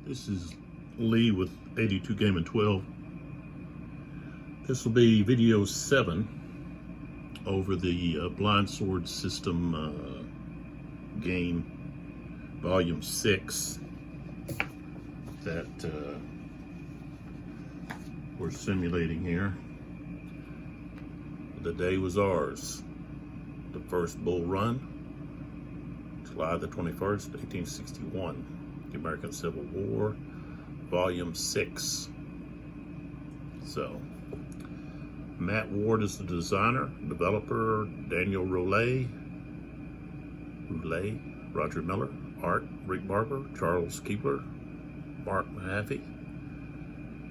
This is Lee with 82 Game and 12. This will be video 7 over the Blind Sword System game, volume 6, that we're simulating here. The day was ours. The first bull run, July the 21st, 1861. The American Civil War, volume 6. So, Matt Ward is the designer, developer, Daniel Roulet, Roger Miller, art, Rick Barber, Charles Keebler, Mark Mahaffey,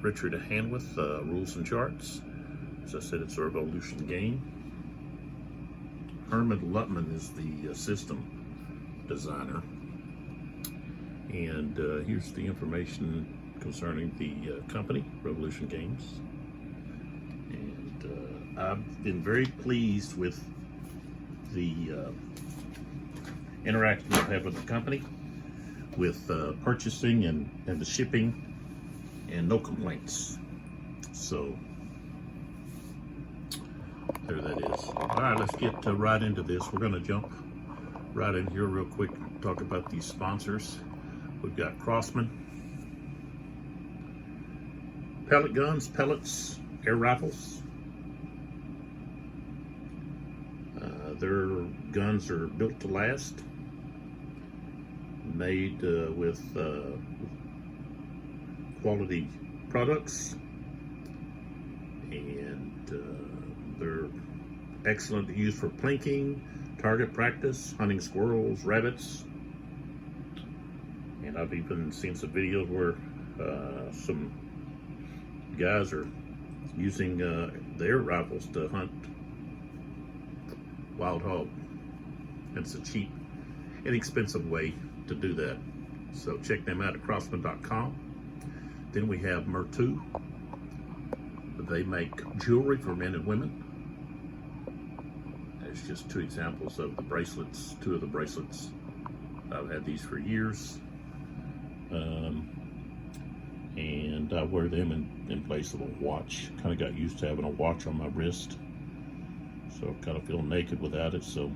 Richard Hanwith, rules and charts. As I said, it's a Revolution game. Herman Lutman is the system designer. And here's the information concerning the company, Revolution Games. And I've been very pleased with the interaction I've had with the company, with purchasing and the shipping, and no complaints. So there that is. All right, let's get right into this. We're going to jump right in here real quick, talk about these sponsors. We've got Crosman, pellet guns, pellets, air rifles. Their guns are built to last, made with quality products, and they're excellent to use for plinking, target practice, hunting squirrels, rabbits. And I've even seen some videos where some guys are using their rifles to hunt wild hog. And it's a cheap, inexpensive way to do that. So check them out at Crosman.com. Then we have Mertu. They make jewelry for men and women. There's just two examples of the bracelets, two of the bracelets. I've had these for years. And I wear them in place of a watch. Kind of got used to having a watch on my wrist, so I kind of feel naked without it, so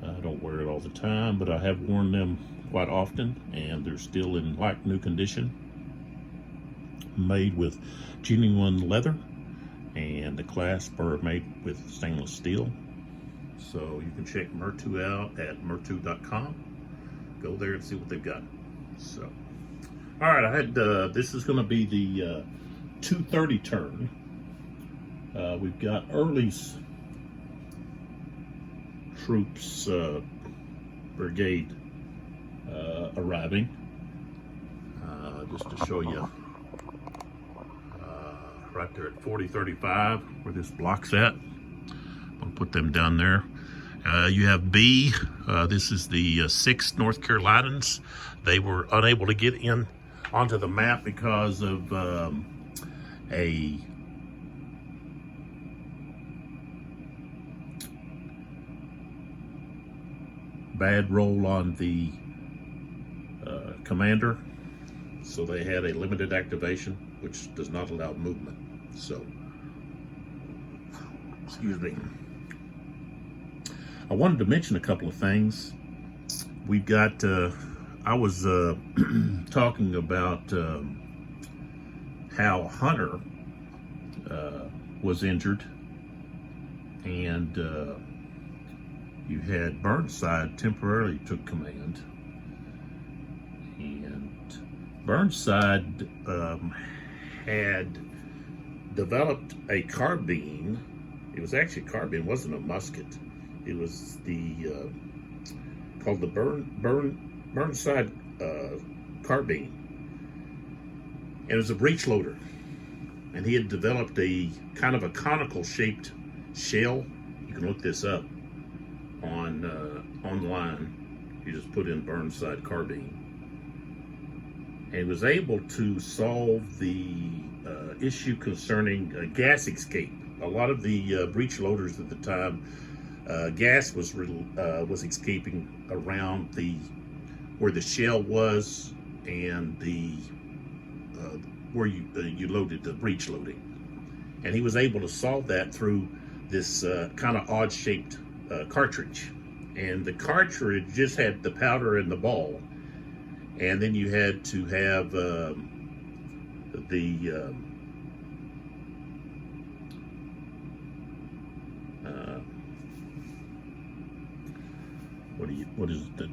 I don't wear it all the time, but I have worn them quite often, and they're still in like new condition, made with genuine leather, and the clasp are made with stainless steel. So you can check Mertu out at Mertu.com. Go there and see what they've got. So, all right, I had this is going to be the 2:30 turn. We've got Early's troops brigade arriving. Just to show you, right there at 4035, where this block's at. I'll put them down there. You have B. This is the 6th North Carolinians. They were unable to get in onto the map because of a bad roll on the commander. So they had a limited activation, which does not allow movement. So, excuse me. I wanted to mention a couple of things. We've got, I was talking about how Hunter was injured, and you had Burnside temporarily took command. And Burnside had developed a carbine. It was actually a carbine, it wasn't a musket. It was the called the Burnside carbine, and it was a breech loader. And he had developed a kind of a conical shaped shell. You can look this up on online. You just put in Burnside carbine, and he was able to solve the issue concerning gas escape. A lot of the breech loaders at the time, gas was escaping around where the shell was and the where you loaded the breech loading, and he was able to solve that through this kind of odd shaped cartridge. And the cartridge just had the powder and the ball, and then you had to have the what is it,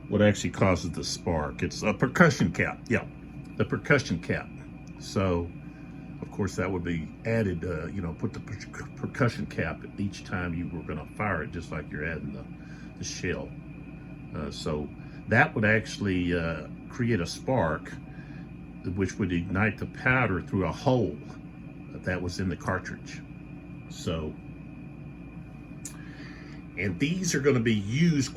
what actually causes the spark? It's a percussion cap. Yeah, the percussion cap. So of course that would be added, put the percussion cap each time you were going to fire it, just like you're adding the shell. So that would actually create a spark, which would ignite the powder through a hole that was in the cartridge. So, and these are going to be used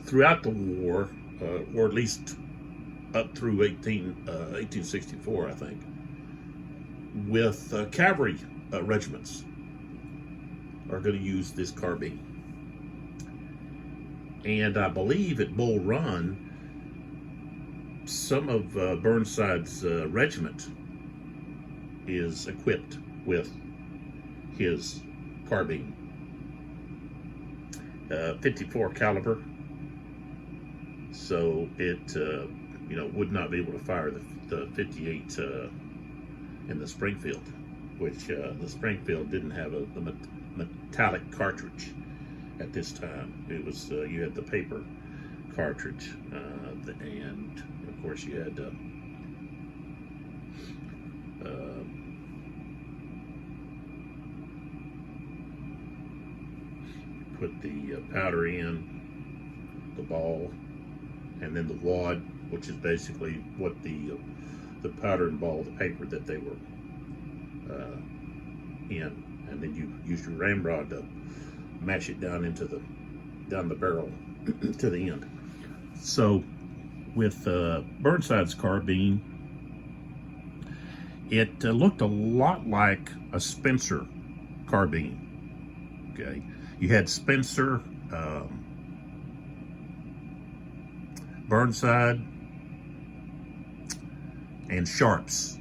throughout the war, or at least up through 1864, I think, with cavalry regiments are going to use this carbine. And I believe at Bull Run, some of Burnside's regiment is equipped with his carbine. 54 caliber, so it would not be able to fire the 58 in the Springfield, which the Springfield didn't have a metallic cartridge at this time. It was you had the paper cartridge, and of course you had put the powder in, the ball, and then the wad, which is basically what the powder and ball, the paper that they were in, and then you use your ramrod to mash it down the barrel to the end. So with Burnside's carbine, it looked a lot like a Spencer carbine. Okay, you had Spencer, Burnside, and Sharps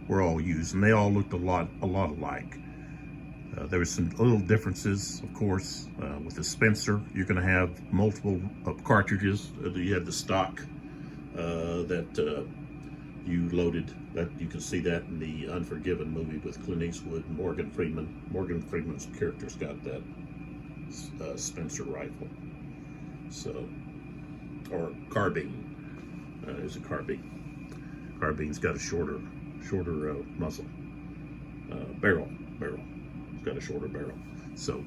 were all used, and they all looked a lot alike. There was some little differences, of course. With the Spencer, you're going to have multiple cartridges. You had the stock that you loaded. That you can see that in the Unforgiven movie with Clint Eastwood and Morgan Freeman. Morgan Freeman's character's got that Spencer rifle. So, or carbine. It's a carbine. Carbine's got a shorter muzzle. Barrel. It's got a shorter barrel. So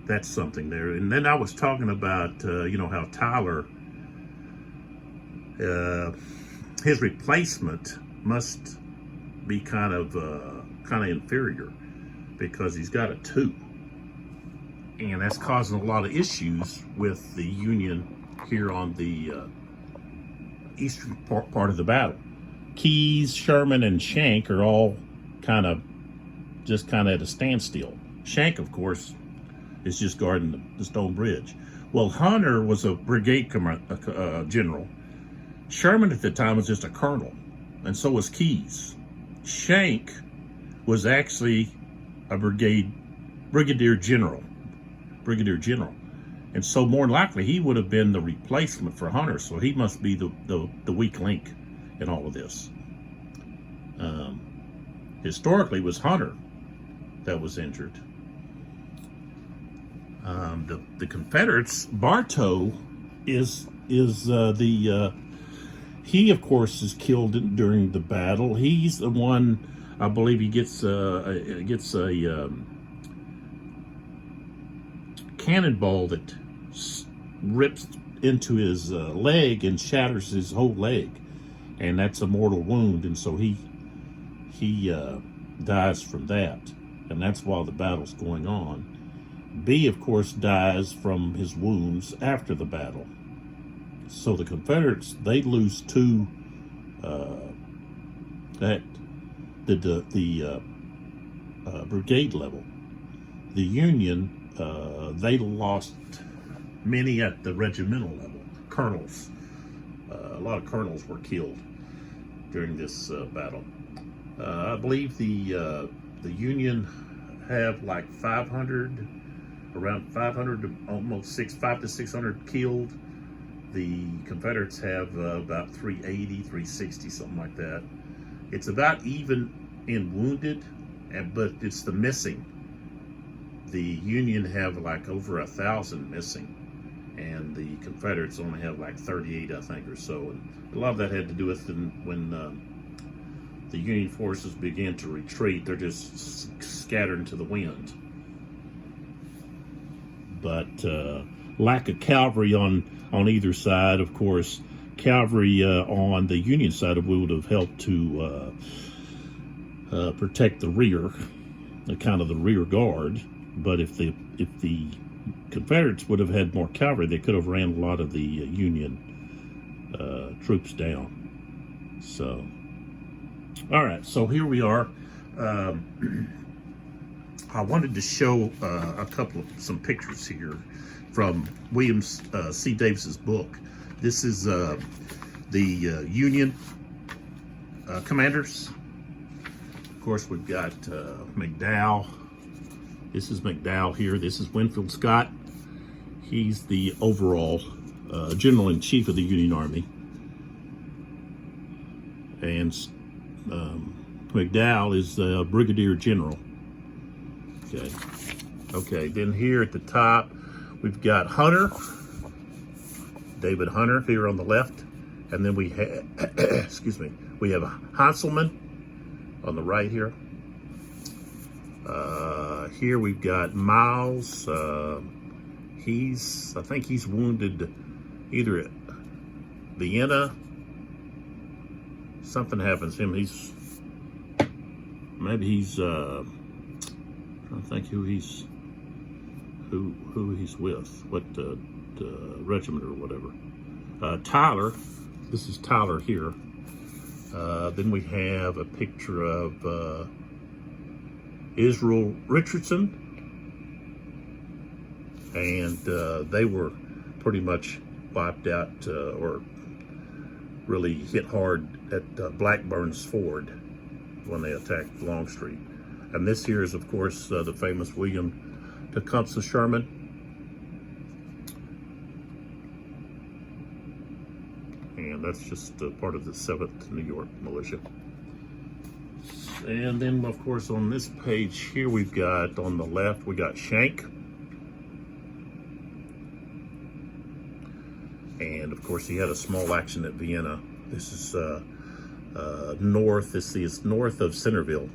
that's something there. And then I was talking about how Tyler, his replacement must be kind of inferior, because he's got a 2, and that's causing a lot of issues with the Union here on the eastern part of the battle. Keyes, Sherman, and Schenck are all kind of at a standstill. Schenck, of course, is just guarding the Stone Bridge. Well, Hunter was a brigade general. Sherman at the time was just a colonel, and so was Keyes. Schenck was actually a brigadier general. And so more than likely he would have been the replacement for Hunter, so he must be the weak link in all of this. Historically, it was Hunter that was injured. The Confederates, Bartow is he of course is killed during the battle. He's the one, I believe, he gets a cannonball that rips into his leg and shatters his whole leg, and that's a mortal wound, and so he dies from that, and that's while the battle's going on. B, of course, dies from his wounds after the battle. So the Confederates, they lose 2 at the brigade level. The Union, they lost many at the regimental level, colonels. A lot of colonels were killed during this battle. I believe the Union have like 500, around 500 to almost 500 to 600 killed. The Confederates have about 380, 360, something like that. It's about even in wounded, but it's the missing. The Union have like over 1,000 missing, and the Confederates only have like 38, I think, or so. And a lot of that had to do with when the Union forces began to retreat. They're just scattered into the wind. But lack of cavalry on either side, of course. Cavalry on the Union side would have helped to protect the rear, kind of the rear guard. But if the Confederates would have had more cavalry, they could have ran a lot of the Union troops down. So, all right. So here we are. I wanted to show some pictures here from William C. Davis's book. This is the Union commanders. Of course, we've got McDowell. This is McDowell here. This is Winfield Scott. He's the overall general-in-chief of the Union Army. And McDowell is the brigadier general. Okay, then here at the top, we've got Hunter, David Hunter here on the left. And then we have, excuse me, we have Hanselman on the right here. Here we've got Miles. I think he's wounded either at Vienna. Something happens to him. Maybe he's, I don't think who he's with, what regiment or whatever. Tyler, this is Tyler here. Then we have a picture of Israel Richardson, and they were pretty much wiped out or really hit hard at Blackburn's Ford when they attacked Longstreet. And this here is, of course, the famous William Tecumseh Sherman. And that's just part of the 7th New York Militia. And then, of course, on this page here, we've got, on the left, we got Schenck. And, of course, he had a small action at Vienna. This is north. This is north of Centerville.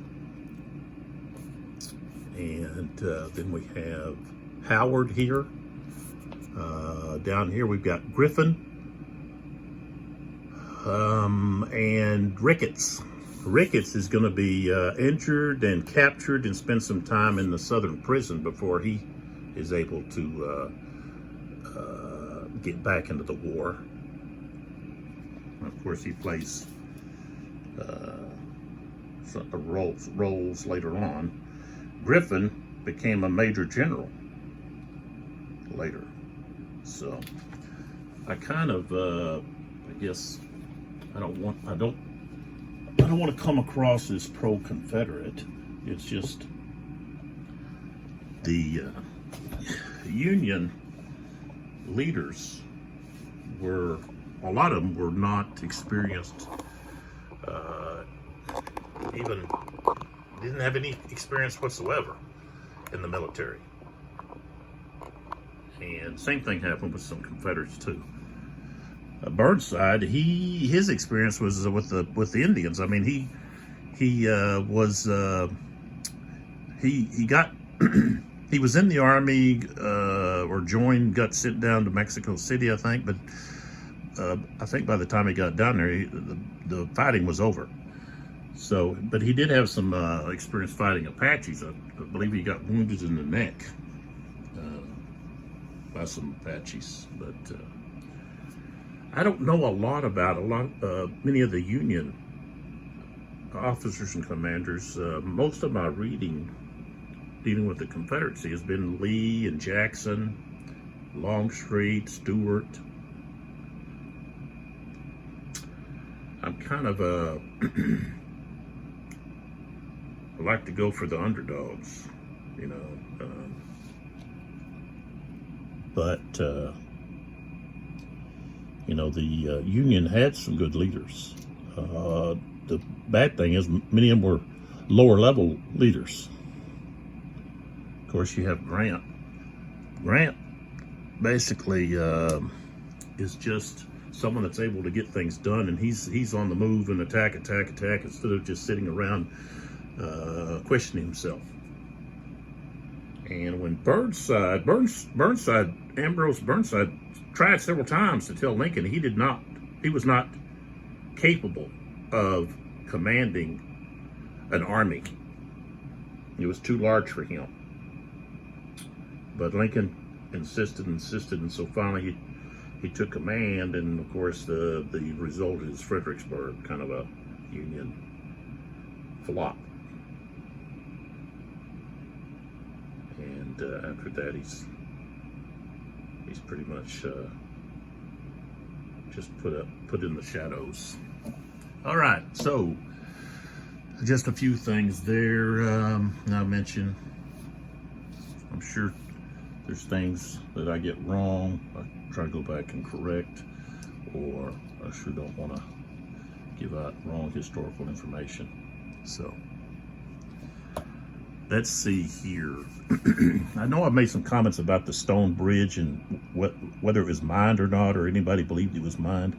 And then we have Howard here. Down here, we've got Griffin. And Ricketts. Ricketts is going to be injured and captured and spend some time in the Southern prison before he is able to get back into the war. Of course, he plays roles later on. Griffin became a major general later. So I kind of, I guess, I don't want to come across as pro-Confederate. It's just the Union leaders were, a lot of them were not experienced, even didn't have any experience whatsoever in the military. And same thing happened with some Confederates too. Burnside, his experience was with the Indians. I mean, he got he was in the army or got sent down to Mexico City, I think. But I think by the time he got down there, the fighting was over. So, but he did have some experience fighting Apaches. I believe he got wounded in the neck by some Apaches, but. I don't know a lot about many of the Union officers and commanders. Most of my reading dealing with the Confederacy has been Lee and Jackson, Longstreet, Stewart. I'm kind of I like to go for the underdogs, you know. But you know, the Union had some good leaders. The bad thing is many of them were lower level leaders. Of course, you have Grant. Grant basically is just someone that's able to get things done, and he's on the move and attack instead of just sitting around questioning himself. And when Ambrose Burnside tried several times to tell Lincoln he was not capable of commanding an army. It was too large for him. But Lincoln insisted, and so finally he took command, and of course the result is Fredericksburg, kind of a Union flop. And after that, he's pretty much just put in the shadows. All right, so just a few things there. I mentioned, I'm sure there's things that I get wrong. I try to go back and correct, or I sure don't want to give out wrong historical information. So let's see here. I know I've made some comments about the Stone Bridge and whether it was mined or not, or anybody believed it was mined.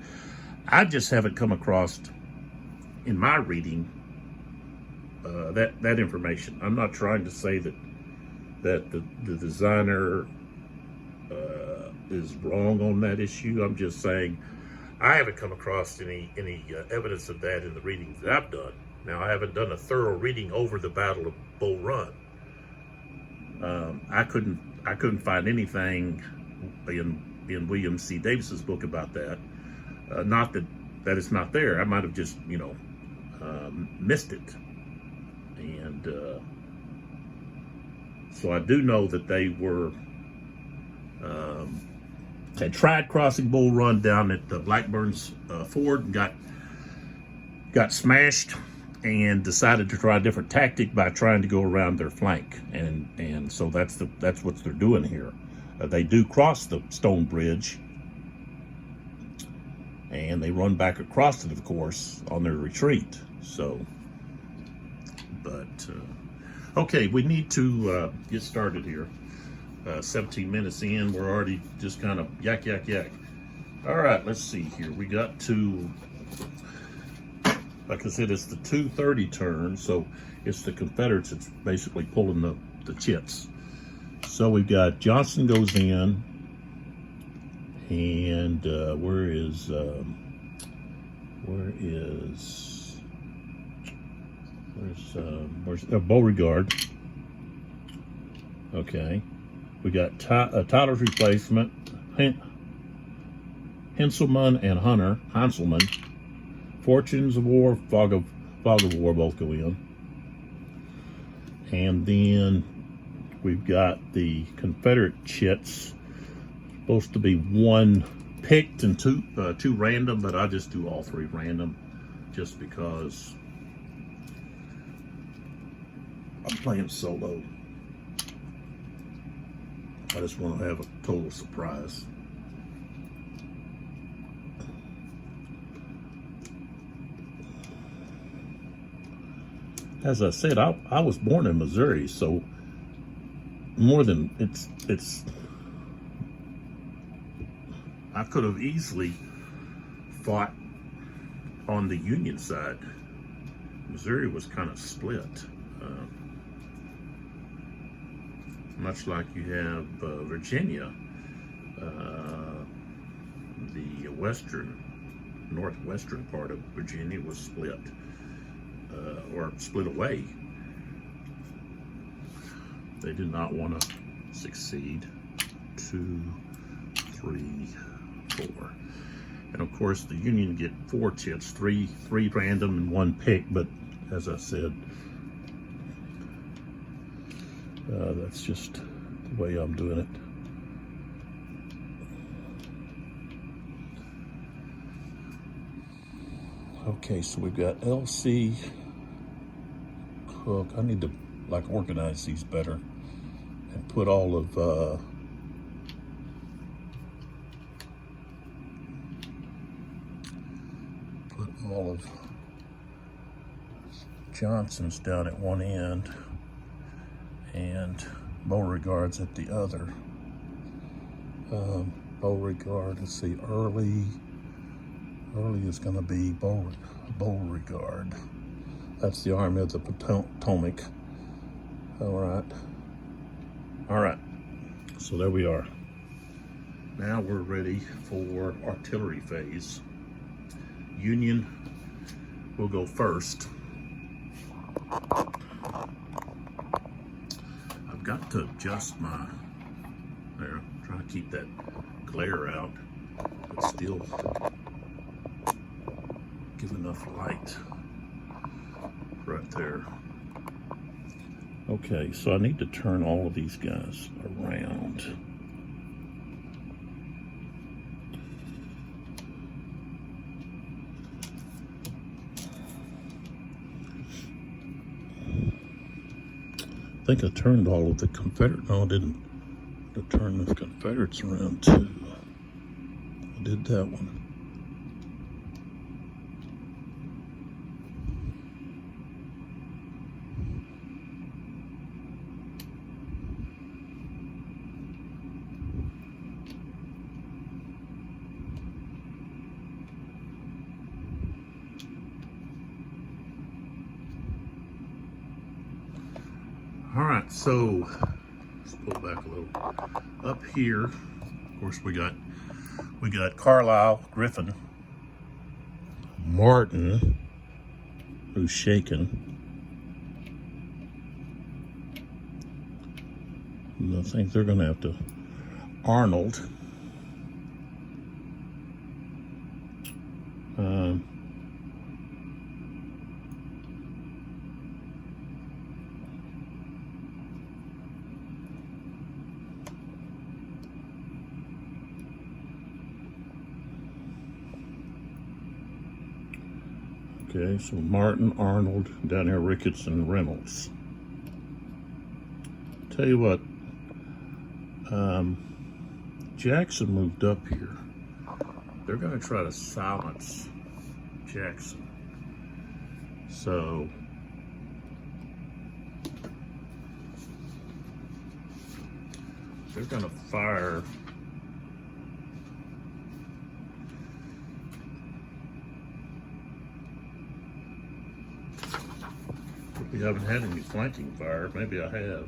I just haven't come across in my reading that information. I'm not trying to say that the designer is wrong on that issue. I'm just saying I haven't come across any evidence of that in the readings that I've done. Now, I haven't done a thorough reading over the Battle of Bull Run. I couldn't find anything in William C. Davis's book about that. Not that it's not there. I might have just missed it. And so I do know that they were had tried crossing Bull Run down at Blackburn's Ford and got smashed, and decided to try a different tactic by trying to go around their flank, and so that's what they're doing here. They do cross the Stone Bridge, and they run back across it, of course, on their retreat. So, but okay, we need to get started here. 17 minutes in, we're already just kind of yak. All right, let's see here. We got to, like I said, it's the 2:30 turn, so it's the Confederates that's basically pulling the chits. So we've got Johnston goes in, and where's Beauregard? Okay, we got Tyler's replacement, Henselman and Hanselman. Fortunes of War, Fog of War both go in. And then we've got the Confederate chits, supposed to be one picked and two random, but I just do all three random just because I'm playing solo. I just want to have a total surprise. As I said, I was born in Missouri, so more than it's I could have easily fought on the Union side. Missouri was kind of split, much like you have Virginia. The northwestern part of Virginia was split. Or split away. They did not want to succeed. 2, 3, 4. And of course the Union get 4 chits, three random and 1 pick, but as I said, that's just the way I'm doing it. Okay, so we've got LC Cook. I need to like organize these better and put all of Johnson's down at one end and Beauregard's at the other. Beauregard, let's see, Early is going to be Beauregard. That's the Army of the Potomac. All right. So there we are. Now we're ready for artillery phase. Union will go first. I've got to adjust my, there, trying to keep that glare out, but still give enough light right there. Okay, so I need to turn all of these guys around. I think I turned all of the Confederate. No, I didn't. I turned the Confederates around too. I did that one. All right, so let's pull back a little. Up here, of course, we got Carlisle, Griffin, Martin, who's shaken. And I think they're going to have to Arnold. Okay, so Martin, Arnold, down here, Ricketts, and Reynolds. Tell you what, Jackson moved up here. They're going to try to silence Jackson. So they're going to fire. We haven't had any flanking fire. Maybe I have.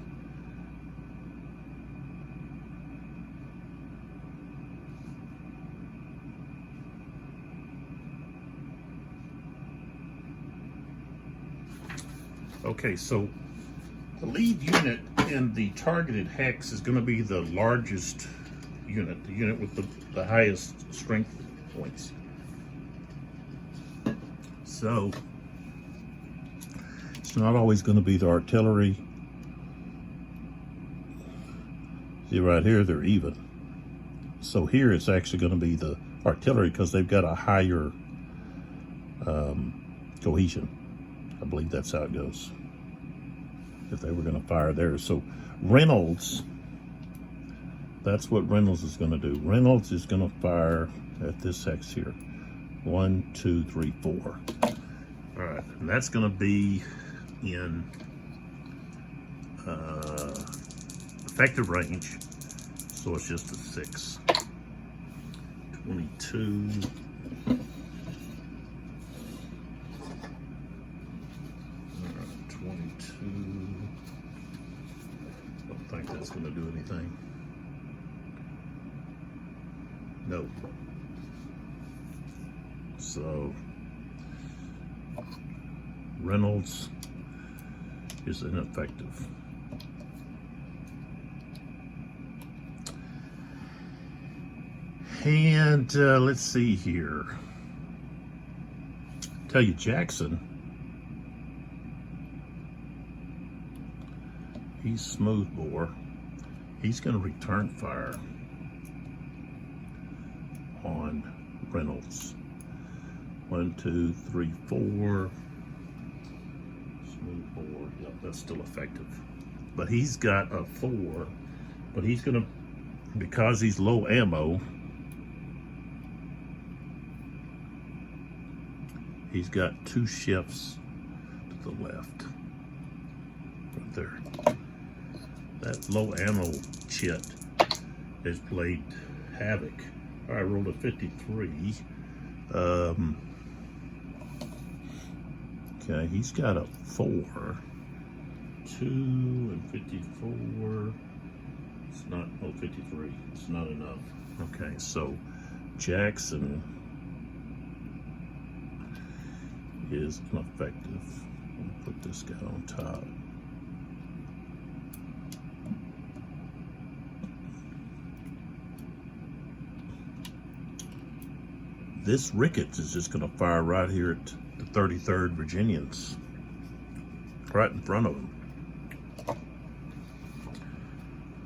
Okay, so the lead unit in the targeted hex is going to be the largest unit, the unit with the highest strength points. So it's not always going to be the artillery. See right here, they're even. So here it's actually going to be the artillery because they've got a higher cohesion. I believe that's how it goes. If they were going to fire there. So Reynolds, that's what Reynolds is going to do. Reynolds is going to fire at this hex here. 1, 2, 3, 4. All right, and that's going to be in effective range, so it's just a 6. 22. All right, 22. Don't think that's going to do anything. No. So Reynolds is ineffective. And let's see here. Tell you, Jackson, he's smoothbore. He's going to return fire on Reynolds. 1, 2, 3, 4. Smooth bore. Yep, that's still effective. But he's got a 4. But he's gonna, because he's low ammo, he's got 2 shifts to the left. Right there. That low ammo chit has played havoc. All right, I rolled a 53. Okay, he's got a 4. 2 and 54. It's not, oh, 53. It's not enough. Okay, so Jackson is ineffective. I'll put this guy on top. This Ricketts is just going to fire right here at the 33rd Virginians, right in front of him.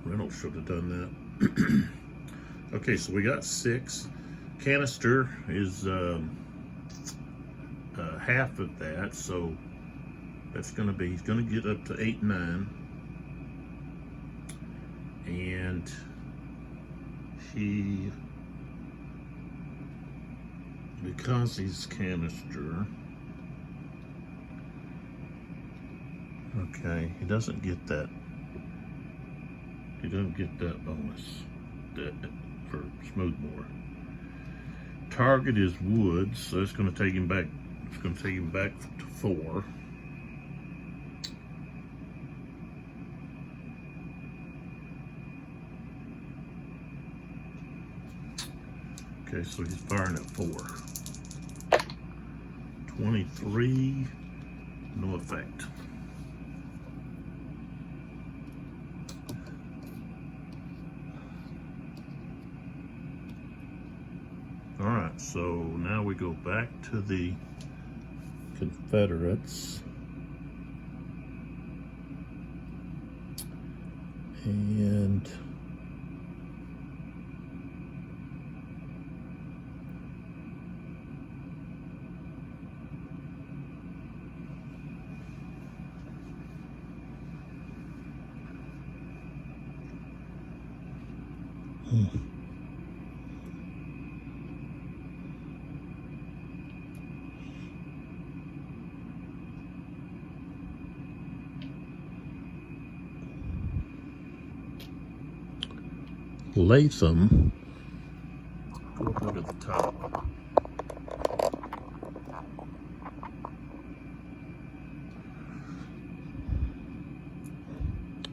Reynolds should have done that. Okay, so we got 6. Canister is half of that, so that's going to be, he's going to get up to 8, 9. And he, because he's canister, okay, he doesn't get that. He doesn't get that bonus for smooth bore. Target is woods, so it's going to take him back. It's going to take him back to 4. Okay, so he's firing at 4. 23, no effect. All right, so now we go back to the Confederates. And Latham, go up to the top.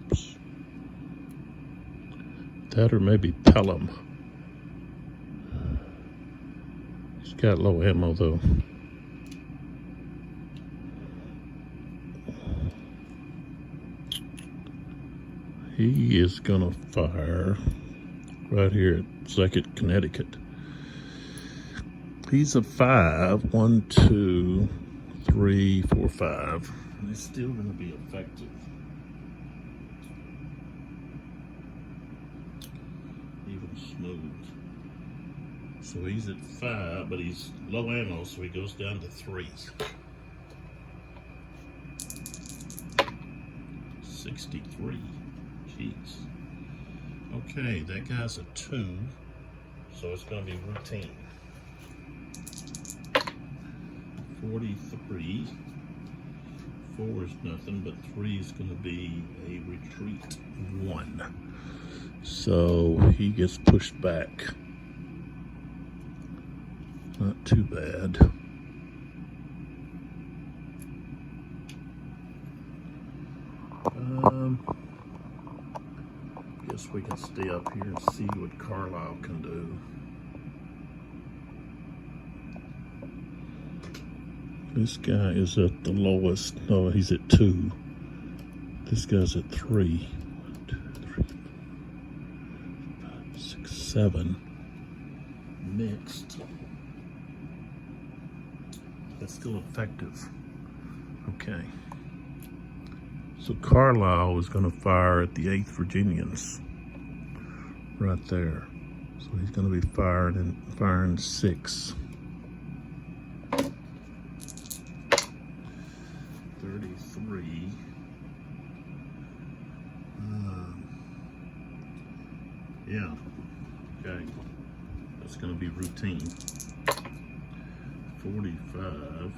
Oops. That or maybe Pelham. He's got low ammo though. He is gonna fire right here at 2nd Connecticut. He's a 5. 1, 2, 3, 4, 5. And it's still going to be effective. Even smooth. So he's at 5, but he's low ammo, so he goes down to 3. 63. Jeez. Okay, that guy's a 2, so it's going to be routine. 43. 4 is nothing, but 3 is going to be a retreat 1. So he gets pushed back. Not too bad. Guess we can stay up here and see what Carlisle can do. This guy is at the lowest. No, he's at 2. This guy's at 3. 1, 2, 3, 4, 5, 6, 7. Mixed. That's still effective. Okay. So Carlisle is going to fire at the 8th Virginians. Right there. So he's going to be firing 6. 33. Yeah, okay, that's going to be routine. 45.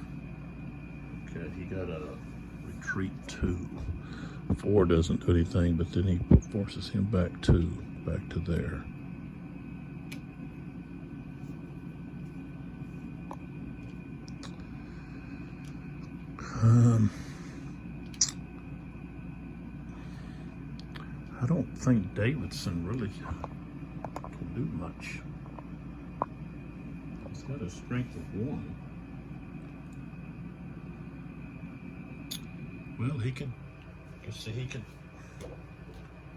Okay, he got a retreat 2. 4 doesn't do anything, but then he forces him back to there. I don't think Davidson really can do much. He's got a strength of 1. Well, he can, let's see, he can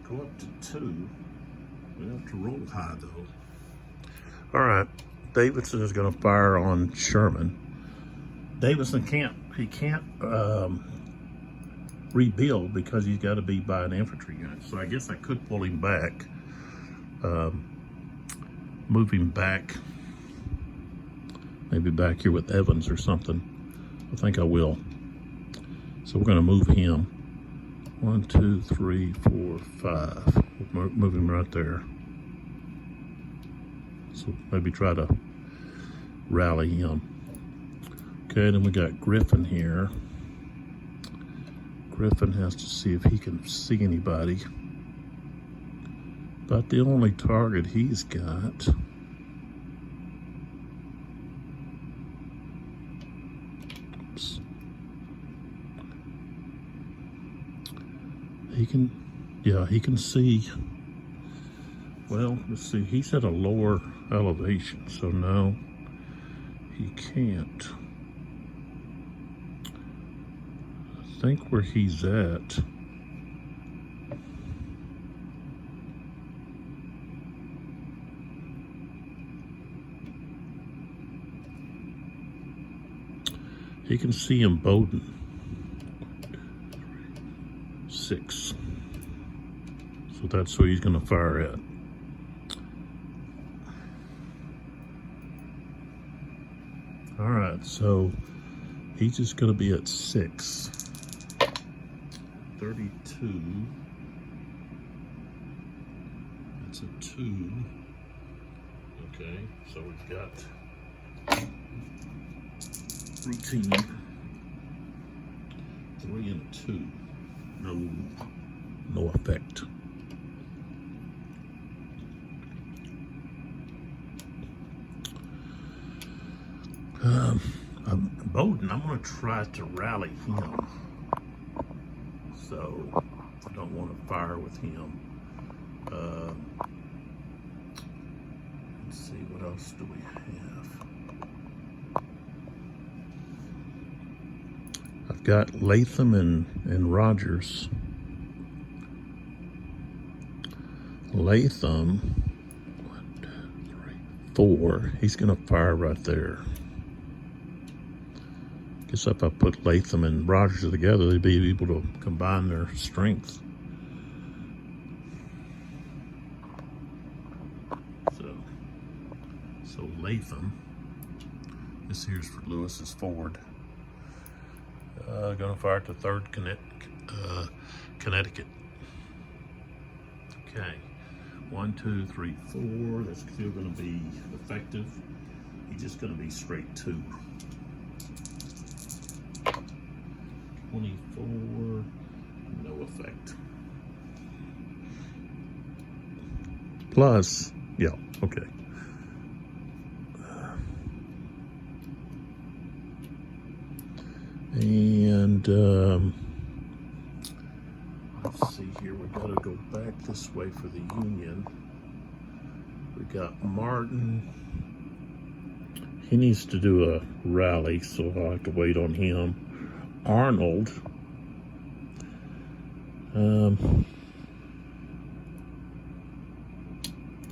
go up to 2. We have to roll high though. All right, Davidson is going to fire on Sherman. Davidson can't rebuild because he's got to be by an infantry unit. So I guess I could pull him back, move him back, maybe back here with Evans or something. I think I will. So we're going to move him. 1, 2, 3, 4, 5. We'll move him right there. So maybe try to rally him. Okay, then we got Griffin here. Griffin has to see if he can see anybody. About the only target he's got. Oops. He can see. Well, let's see, he's at a lower elevation, so no, he can't. I think where he's at, he can see him Bowden. 6. So that's who he's going to fire at. All right, so he's just going to be at 6. 32. That's a 2. Okay, so we've got routine. 3 and a 2. No effect. Bowden, I'm going to try to rally him. So I don't want to fire with him. Let's see, what else do we have? I've got Latham and Rogers. Latham, 1, 2, 3, 4. He's going to fire right there. Guess if I put Latham and Rogers together, they'd be able to combine their strength. So Latham, this here's for Lewis's Ford. Gonna fire to 3rd Connecticut. Okay, 1, 2, 3, 4. That's still gonna be effective. He's just gonna be straight 2. 24, no effect. Plus, yeah, okay. And let's see here, we gotta go back this way for the Union. We got Martin. He needs to do a rally, so I'll have to wait on him. Arnold.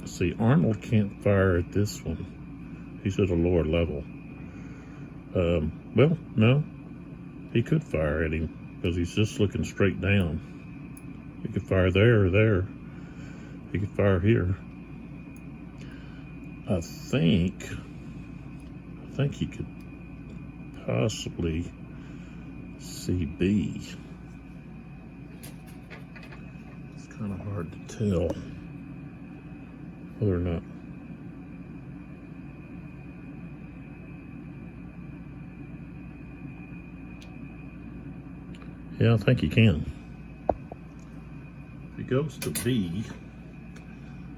Let's see, Arnold can't fire at this one. He's at a lower level. Well, no. He could fire at him because he's just looking straight down. He could fire there or there. He could fire here. I think he could possibly CB. It's kind of hard to tell whether or not. Yeah, I think you can. If he goes to B,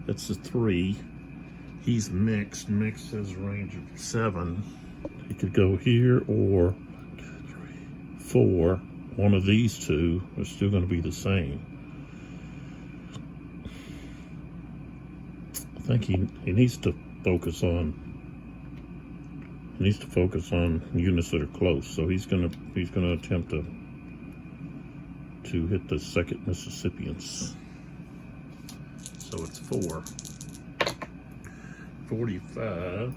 that's a 3. He's mixed. Mixed has a range of 7. He could go here or 4. One of these two is still going to be the same. I think he needs to focus on units that are close. So he's gonna attempt to hit the second Mississippians. So it's 4. 45.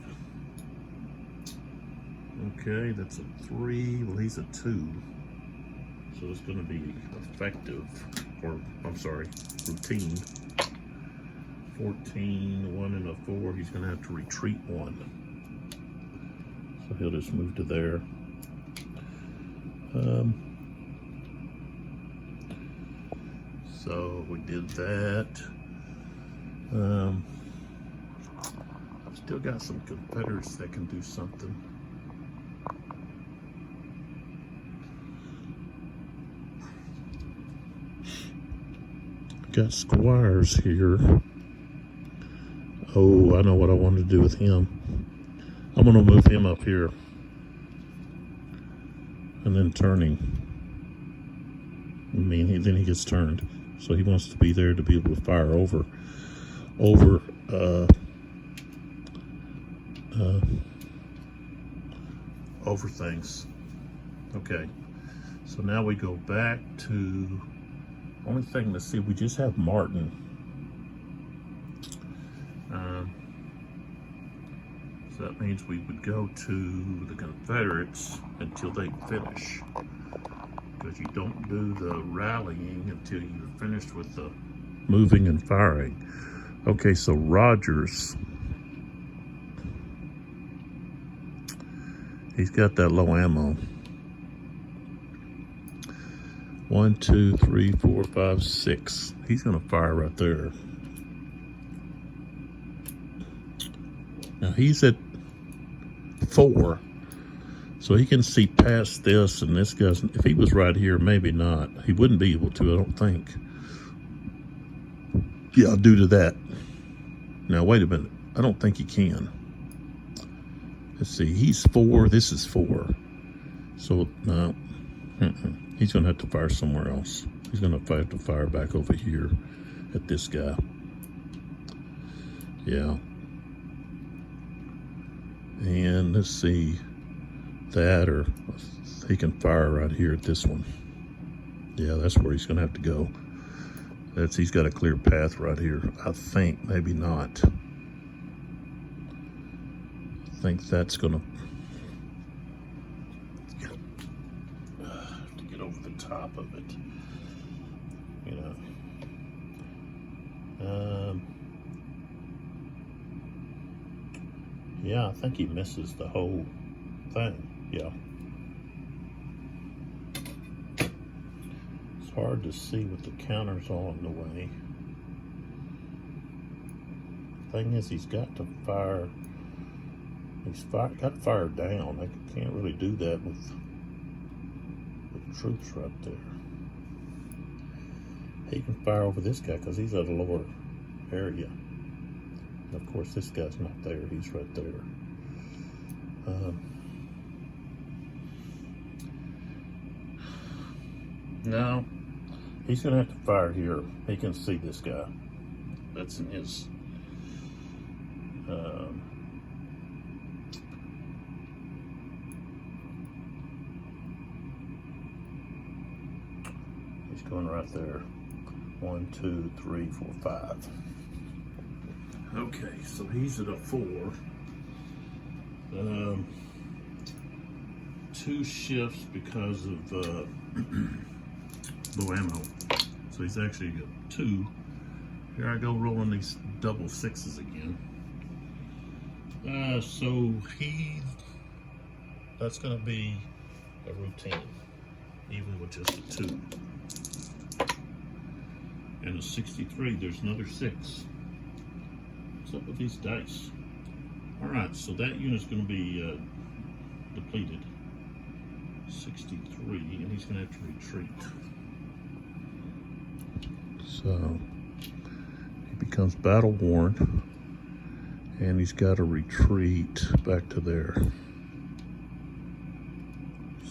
Okay, that's a 3. Well, he's a 2. So it's going to be effective, or I'm sorry, routine. 14, 1 and a 4. He's going to have to retreat 1. So he'll just move to there. So we did that. I've still got some Confederates that can do something. Got Squires here. Oh, I know what I want to do with him. I'm going to move him up here and then turning. Then he gets turned. So he wants to be there to be able to fire over things. Okay. So now we go back to only thing. Let's see. We just have Martin. So that means we would go to the Confederates until they finish. Because you don't do the rallying until you're finished with the moving and firing. Okay, so Rogers, he's got that low ammo. 1, 2, 3, 4, 5, 6. He's gonna fire right there. Now he's at 4. So he can see past this, and this guy's, if he was right here, maybe not. He wouldn't be able to, I don't think. Yeah, due to that. Now, wait a minute. I don't think he can. Let's see, he's 4, this is 4. So, no. He's going to have to fire somewhere else. He's going to have to fire back over here at this guy. Yeah. And let's see. That, or he can fire right here at this one. Yeah, that's where he's gonna have to go. He's got a clear path right here. I think, maybe not. I think that's gonna to get over the top of it. You know. Yeah, I think he misses the whole thing. Yeah. It's hard to see with the counters all in the way. Thing is, he's got to fire. Got to fire down. They can't really do that with troops right there. He can fire over this guy because he's at a lower area. And of course, this guy's not there. He's right there. No, he's going to have to fire here. He can see this guy. That's in his. He's going right there. 1, 2, 3, 4, 5. Okay, so he's at a 4. 2 shifts because of low ammo. So he's actually got 2. Here I go rolling these double 6s again. So that's going to be a routine. even with just a 2. And a 63, there's another 6. What's up with these dice? Alright, so that unit's going to be depleted. 63, and he's going to have to retreat. So, he becomes battle worn, and he's got to retreat back to there.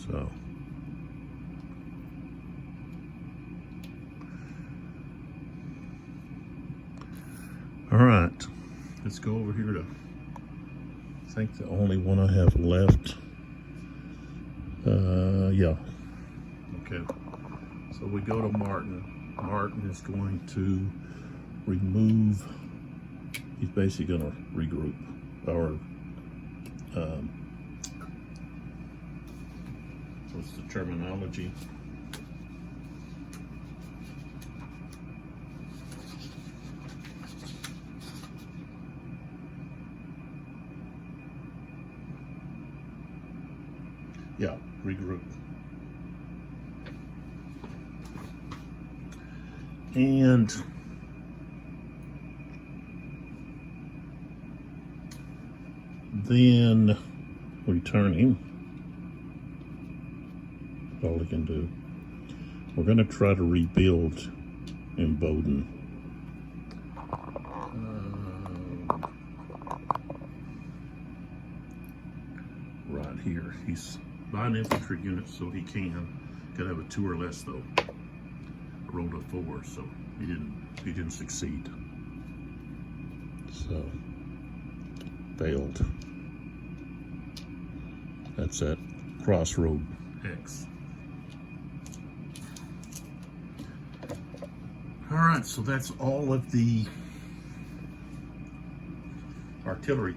So, all right, let's go over here to, I think the only one I have left. Yeah. Okay. So we go to Martin. Martin is going to remove, he's basically going to regroup, or what's the terminology? Yeah, regroup. And then return him. That's all he can do. We're going to try to rebuild in Bowden. Right here. He's by an infantry unit, so he can. Gotta have a 2 or less though. I rolled a 4, so he didn't succeed. So failed. That's at Crossroad X. All right, so that's all of the artillery.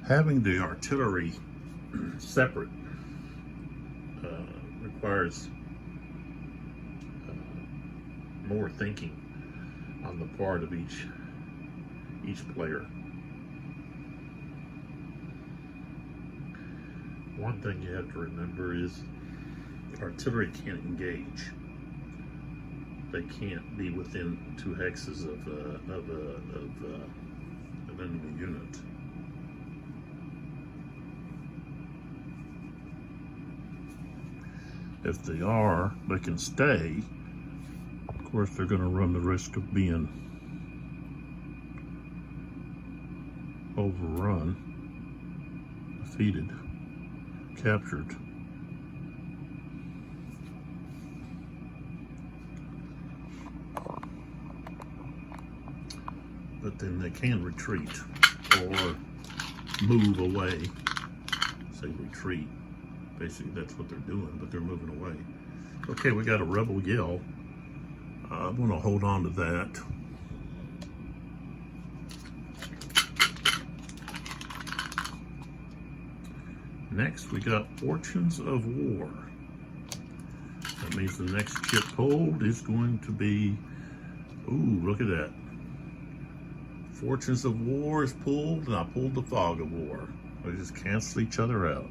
Having the artillery separate requires more thinking on the part of each player. One thing you have to remember is artillery can't engage. They can't be within 2 hexes of an enemy unit. If they are, they can stay. Of course, they're going to run the risk of being overrun, defeated, captured. But then they can retreat or move away. Say retreat. Basically, that's what they're doing, but they're moving away. Okay, we got a rebel yell. I'm going to hold on to that. Next, we got Fortunes of War. That means the next chip pulled is going to be, ooh, look at that. Fortunes of War is pulled, and I pulled the Fog of War. They just cancel each other out.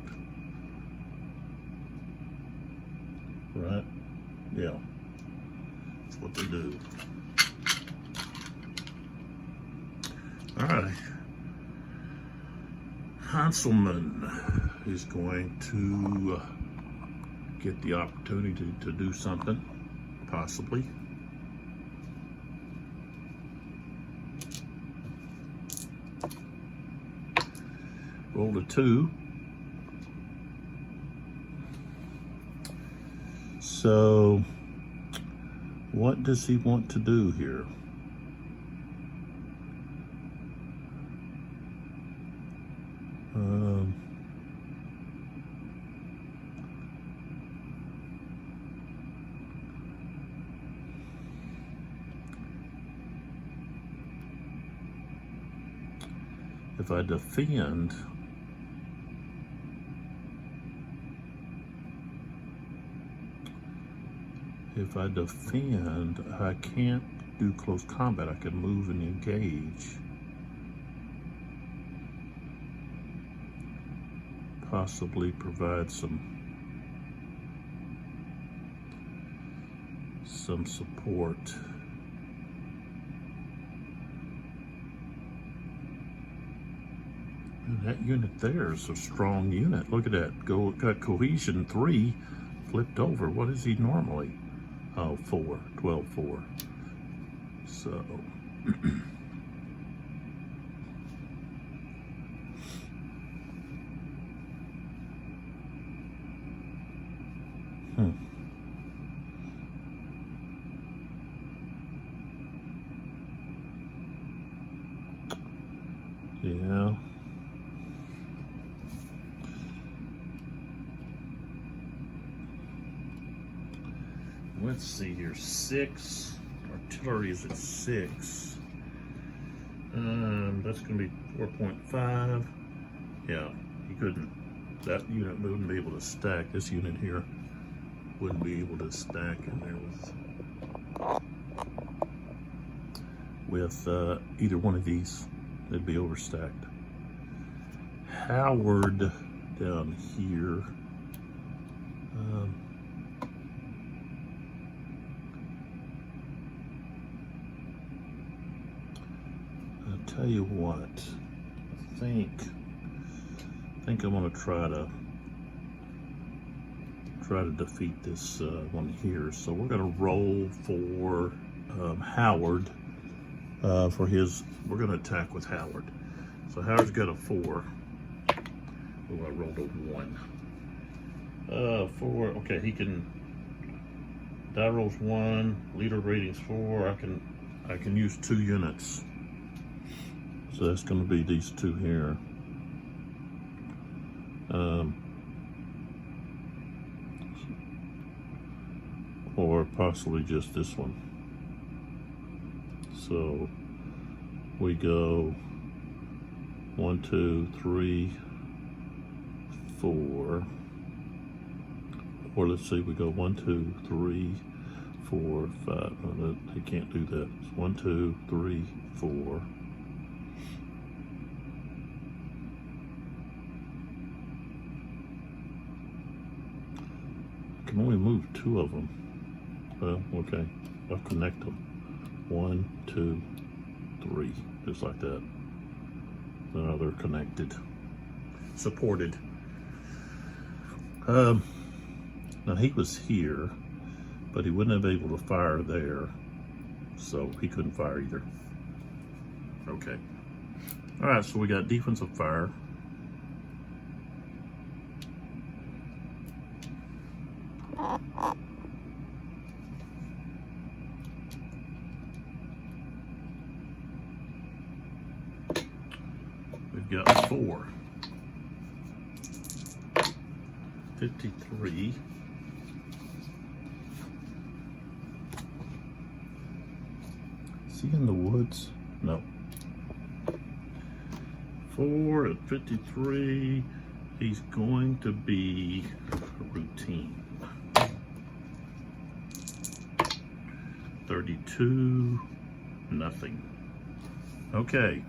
Right? Yeah. That's what they do. All right. Hanselman is going to get the opportunity to do something, possibly. Roll a 2. So, what does he want to do here? If I defend, if I defend, I can't do close combat. I can move and engage. Possibly provide some support. And that unit there is a strong unit. Look at that. Got cohesion 3 flipped over. What is he normally? Oh, 4. 12-4. So yeah. Let's see here. 6. Artillery is at 6. That's going to be 4.5. Yeah, he couldn't. That unit wouldn't be able to stack. This unit here wouldn't be able to stack in there with either one of these. They'd be overstacked. Howard down here. I'll tell you what. I think I'm gonna try to defeat this one here. So we're gonna roll for Howard. For his, we're gonna attack with Howard. So Howard's got a 4. Oh, I rolled a 1. 4. Okay, he can. Die rolls 1. Leader rating's 4. I can use 2 units. So that's going to be these 2 here. Or possibly just this one. So we go 1, 2, 3, 4. Or let's see, we go 1, 2, 3, 4, 5. No, he can't do that. It's 1, 2, 3, 4. I can only move 2 of them. Well, okay, I'll connect them. 1, 2, 3, just like that. Now they're connected, supported. Now he was here, but he wouldn't have been able to fire there, so he couldn't fire either. Okay. All right, so we got defensive fire. We've got 4. 53. Is he in the woods? No. 4 at 53. He's going to be routine. 32. Nothing. Okay.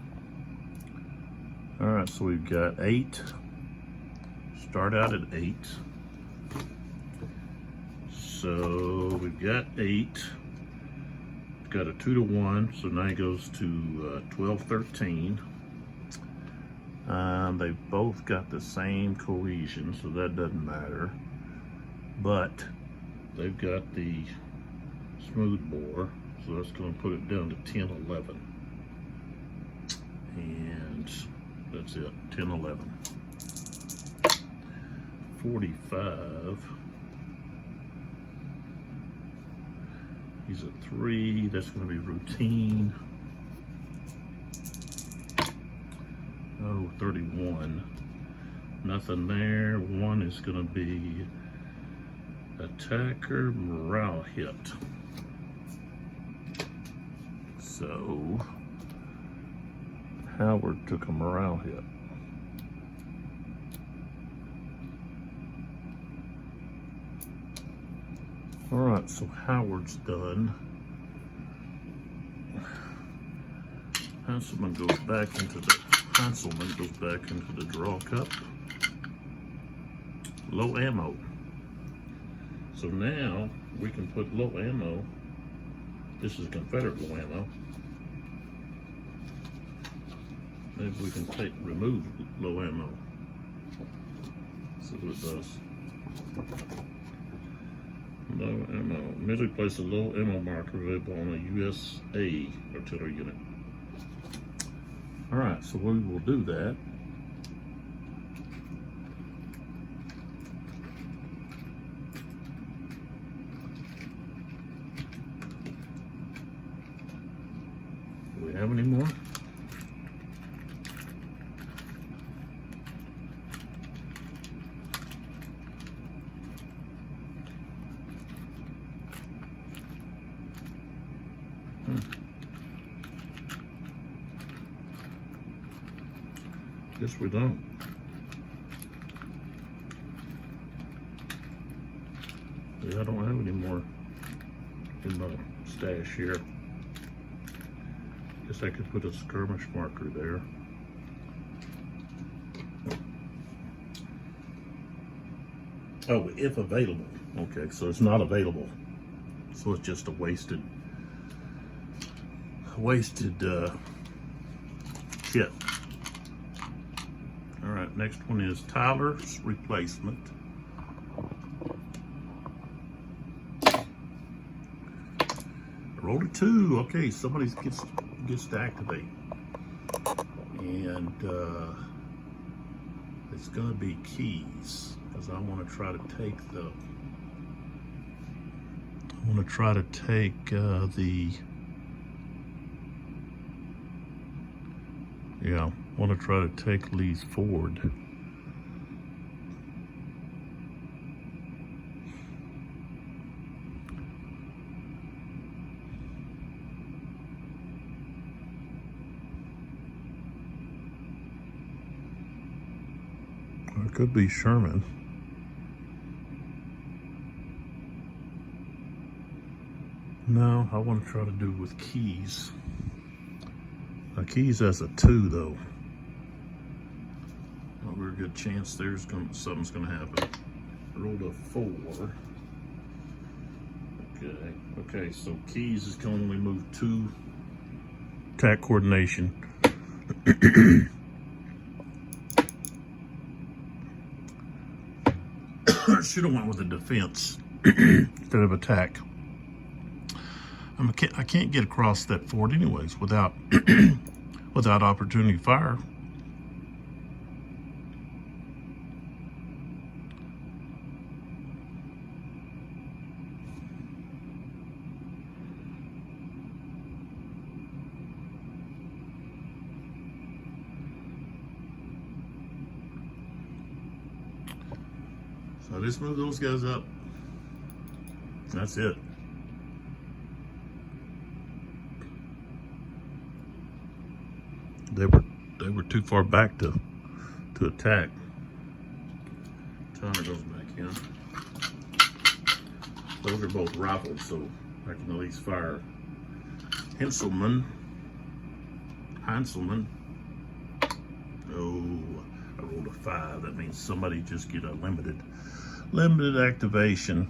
All right, so we've got 8. Start out at 8. So we've got 8. We've got a 2 to 1, so now he goes to 12, 13. They've both got the same cohesion, so that doesn't matter. But they've got the smooth bore, so that's going to put it down to 10, 11. And that's it, 10, 11. 45. He's at 3. That's going to be routine. Oh, 31. Nothing there. 1 is going to be attacker morale hit. So Howard took a morale hit. All right, so Howard's done. Hanselman goes back into the draw cup. Low ammo. So now we can put low ammo. This is Confederate low ammo. Maybe we can remove low ammo. See what it does. Low ammo. Immediately place a low ammo marker available on a USA artillery unit. Alright, so we will do that. Do we have any more? Guess we don't. Yeah, I don't have any more in my stash here. Guess I could put a skirmish marker there. Oh, if available. Okay, so it's not available. So it's just a wasted shit. All right, next one is Tyler's replacement. I rolled a 2. Okay, somebody gets to activate, and it's gonna be Keys, because I want to try to take the. Yeah, I want to try to take Lee's Ford. Or it could be Sherman. No, I want to try to do it with Keys. Now, Keys has a 2, though. Not a very good chance something's gonna happen. Rolled a 4. Okay, so Keys is going to only move 2 attack coordination. Should have went with a defense instead of attack. I can't get across that fort anyways without without opportunity fire. So let's move those guys up. That's it. They were too far back to attack. Tanner goes back in. Those are both rifles, so I can at least fire. Hanselman. Oh, I rolled a 5. That means somebody just get a limited activation.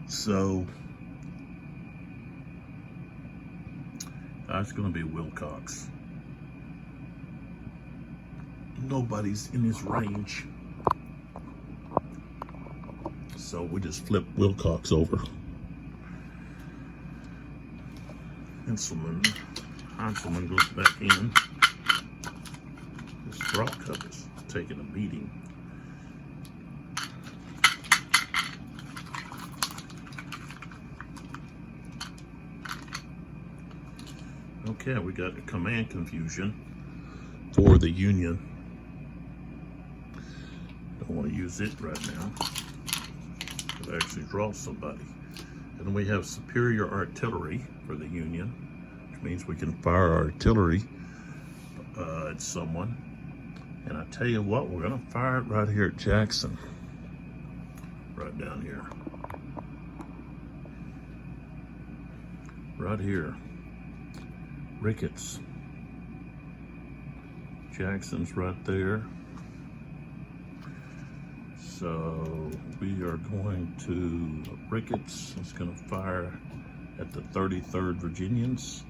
So that's going to be Wilcox. Nobody's in his range. So we just flip Wilcox over. Hanselman goes back in. This drop cup is taking a beating. Okay, we got a command confusion for the Union. Don't want to use it right now. It actually draws somebody. And then we have superior artillery for the Union, which means we can fire artillery at someone. And I tell you what, we're gonna fire it right here at Jackson. right down here. Right here. Ricketts. Jackson's right there. So we are going to Ricketts. He's going to fire at the 33rd Virginians.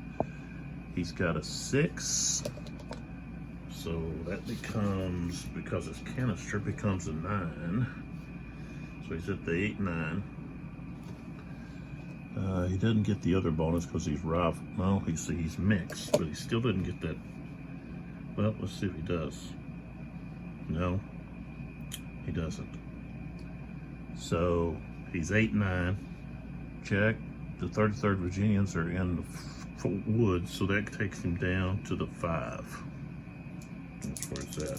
He's got a 6. So that becomes, because it's canister, becomes a 9. So he's at the 8-9. He doesn't get the other bonus because he's rifle. No, he's mixed, but he still doesn't get that. Well, let's see if he does. No, he doesn't. So he's 8-9. Check. The 33rd Virginians are in the woods, so that takes him down to the 5. That's where it's at.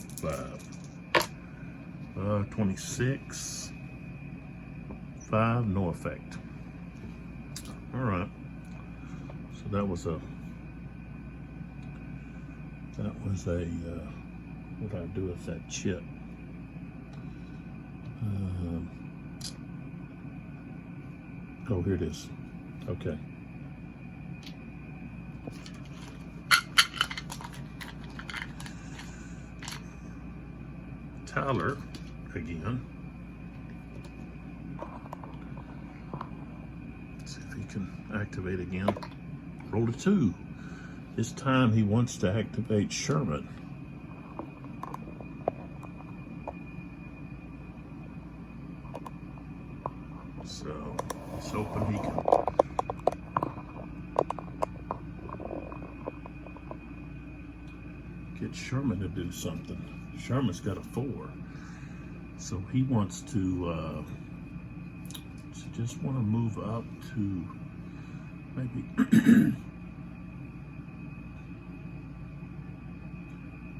5. 26. 5. No effect. All right. So that was a. What I do with that chip? Oh, here it is. Okay. Tyler again. Let's see if he can activate again. Roll a 2. This time he wants to activate Sherman. So let's hoping he can. Get Sherman to do something. Sherman's got a 4. So he wants to just want to move up to maybe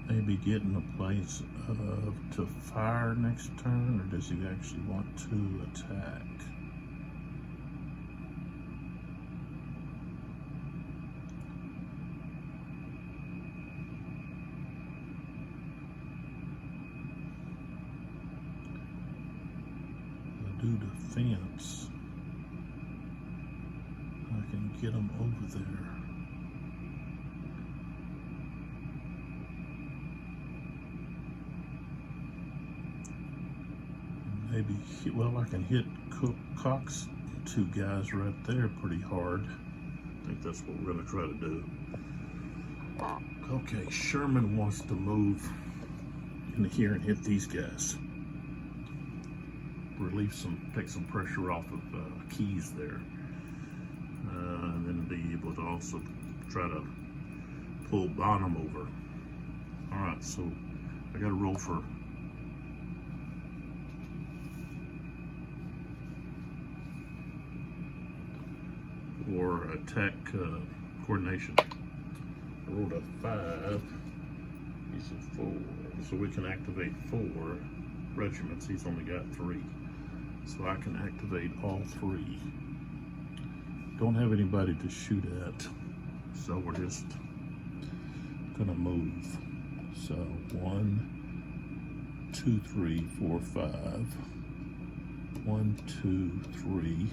maybe get in a place to fire next turn, or does he actually want to attack? Do defense. I can get him over there. Maybe, well, I can hit Cox 2 guys right there pretty hard. I think that's what we're going to try to do. Okay, Sherman wants to move in here and hit these guys. Take some pressure off of Keys there, and then be able to also try to pull Bonham over. All right, so I got to roll for attack coordination. I rolled a 5. He's a 4, so we can activate 4 regiments. He's only got 3. So I can activate all 3. Don't have anybody to shoot at, so we're just gonna move. So 1, 2, 3, 4, 5. 1, 2, 3,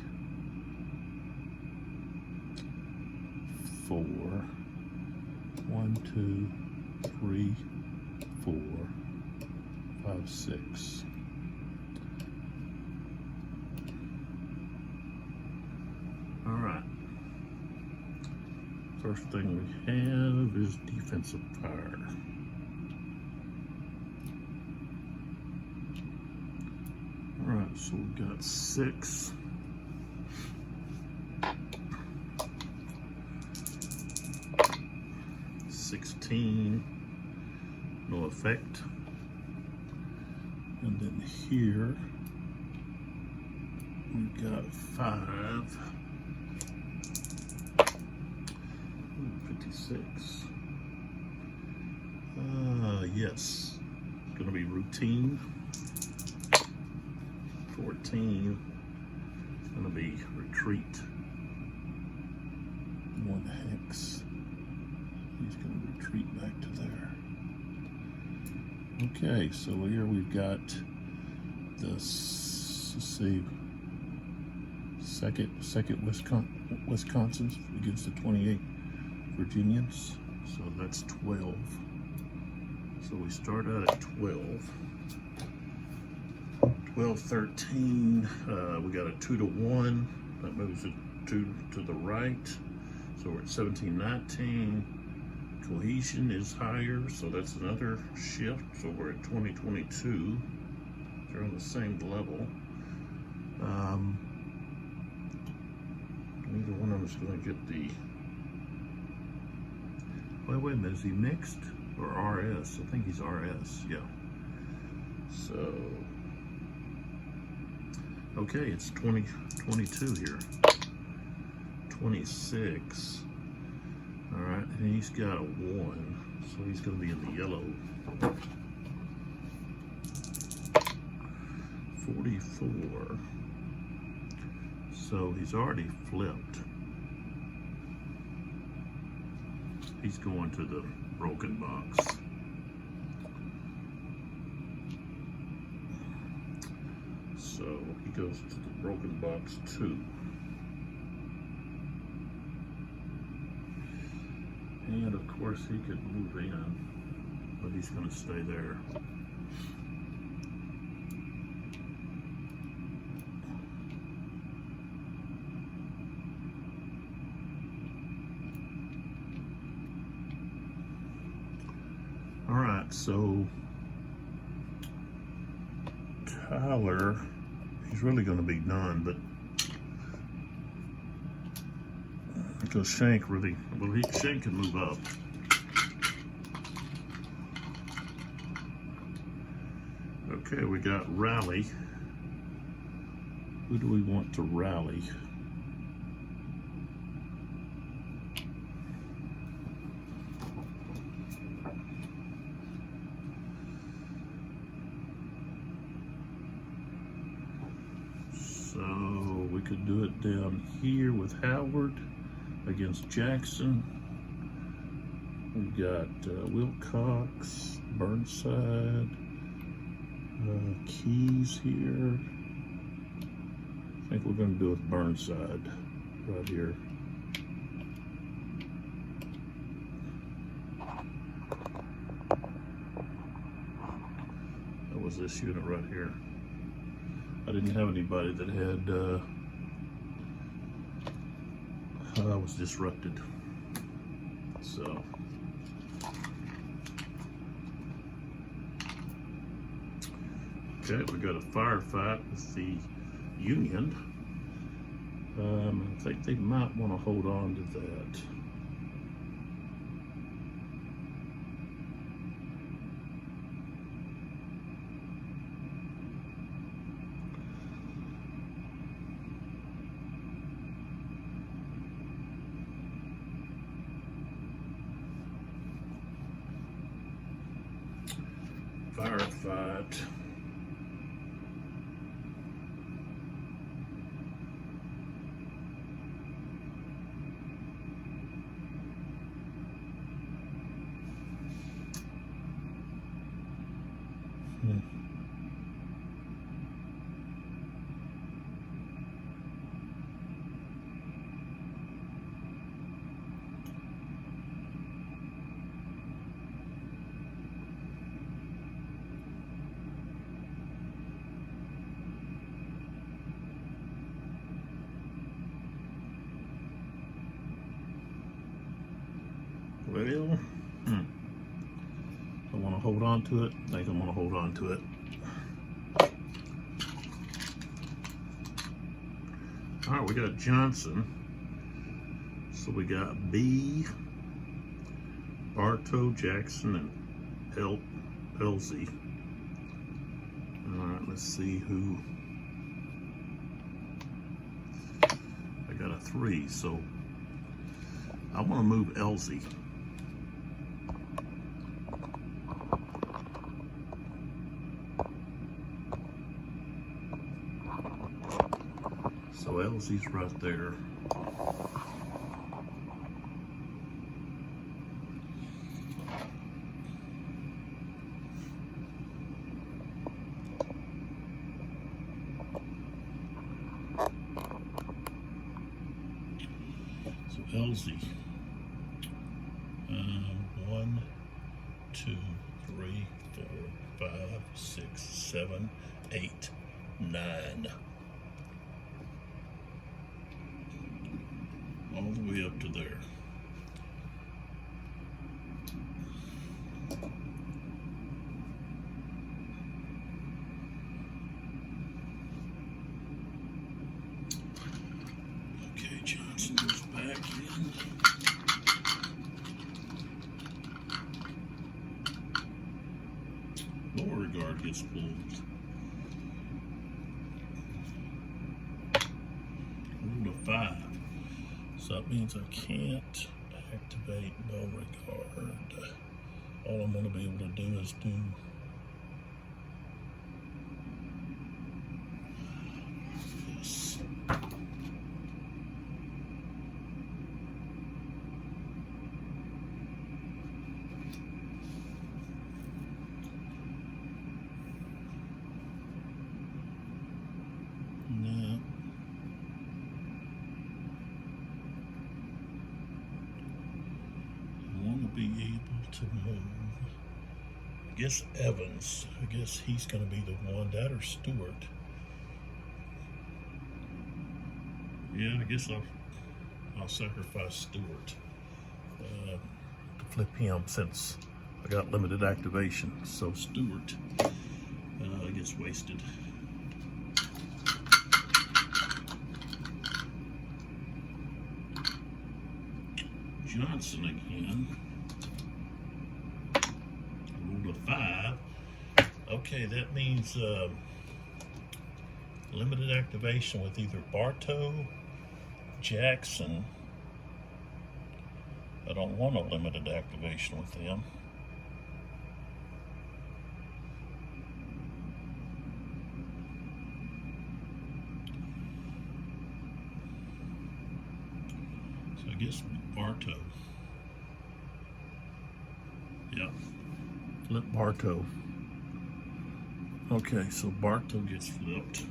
4. 1, 2, 3, 4, 5, 6. All right. First thing we have is defensive fire. All right, so we've got 6. No effect. And then here we've got 5. 56. Yes. It's gonna be routine. 14. Gonna be retreat. 1 hex. He's going to retreat back to there. Okay, so here we've got the Let's see. Second Wisconsin against the 28 Virginians. So that's 12. So we start out at 12. 12-13. We got a 2-1. That moves it 2 to the right. So we're at 17-19. Cohesion is higher, so that's another shift. So we're at 20-22. They're on the same level. Neither one of them is going to get the. Wait a minute, is he mixed or RS? I think he's RS, yeah. So, okay, it's 20-22 here. 26. All right, and he's got a 1, so he's going to be in the yellow. 44. So he's already flipped. He's going to the broken box. So he goes to the broken box 2. And of course he could move in, but he's going to stay there. All right, so Tyler, he's really going to be none, but because Shank really, well, Shank can move up. Okay, we got rally. Who do we want to rally? So we could do it down here with Howard against Jackson. We've got Wilcox, Burnside, Keys here. I think we're going to do it with Burnside right here. That was this unit right here. I didn't have anybody that had was disrupted. So okay, we got a firefight with the Union. I think they might want to hold on to that. Firefight. Well, I want to hold on to it. I think I'm going to hold on to it. All right, we got Johnson. So we got B, Bartow, Jackson, and Elsie. All right, let's see who. I got a 3, so I want to move Elsie. So Elsie's right there. Elsie. 1, 2, 3, 4, 5, 6, 7, 8, 9. All the way up to there. Okay, Johnson goes back in. Beauregard gets pulled. Rule of 5. So that means I can't activate Beauregard. All I'm going to be able to do is do this. No. I want to be able to move. I guess Evans. I guess he's going to be the one. That or Stewart. Yeah, I guess I'll sacrifice Stewart to flip him since I got limited activation. So Stewart gets wasted. Johnson again. Rule of 5. Okay, that means limited activation with either Bartow, Jackson. I don't want a limited activation with them. So I guess Bartow. Yeah. Flip Bartow. Okay, so Bartow gets flipped.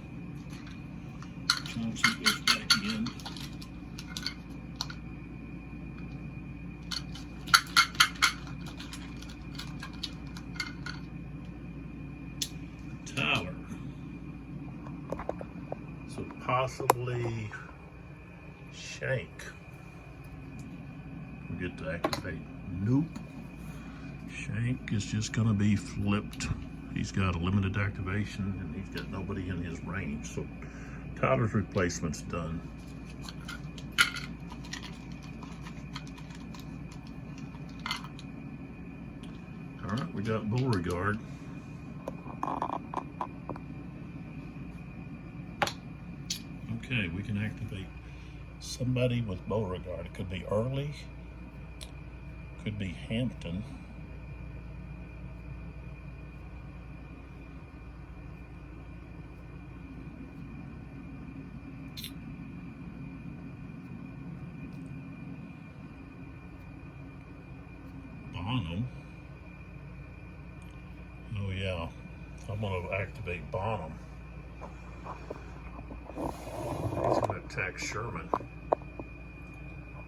Johnson goes back in. Tyler. So possibly Shank. We get to activate. Nope. Shank is just going to be flipped. He's got a limited activation and he's got nobody in his range. So Tyler's replacement's done. All right, we got Beauregard. Okay, we can activate somebody with Beauregard. It could be Early, could be Hampton. Bonham. Oh yeah, I'm going to activate Bonham. He's going to attack Sherman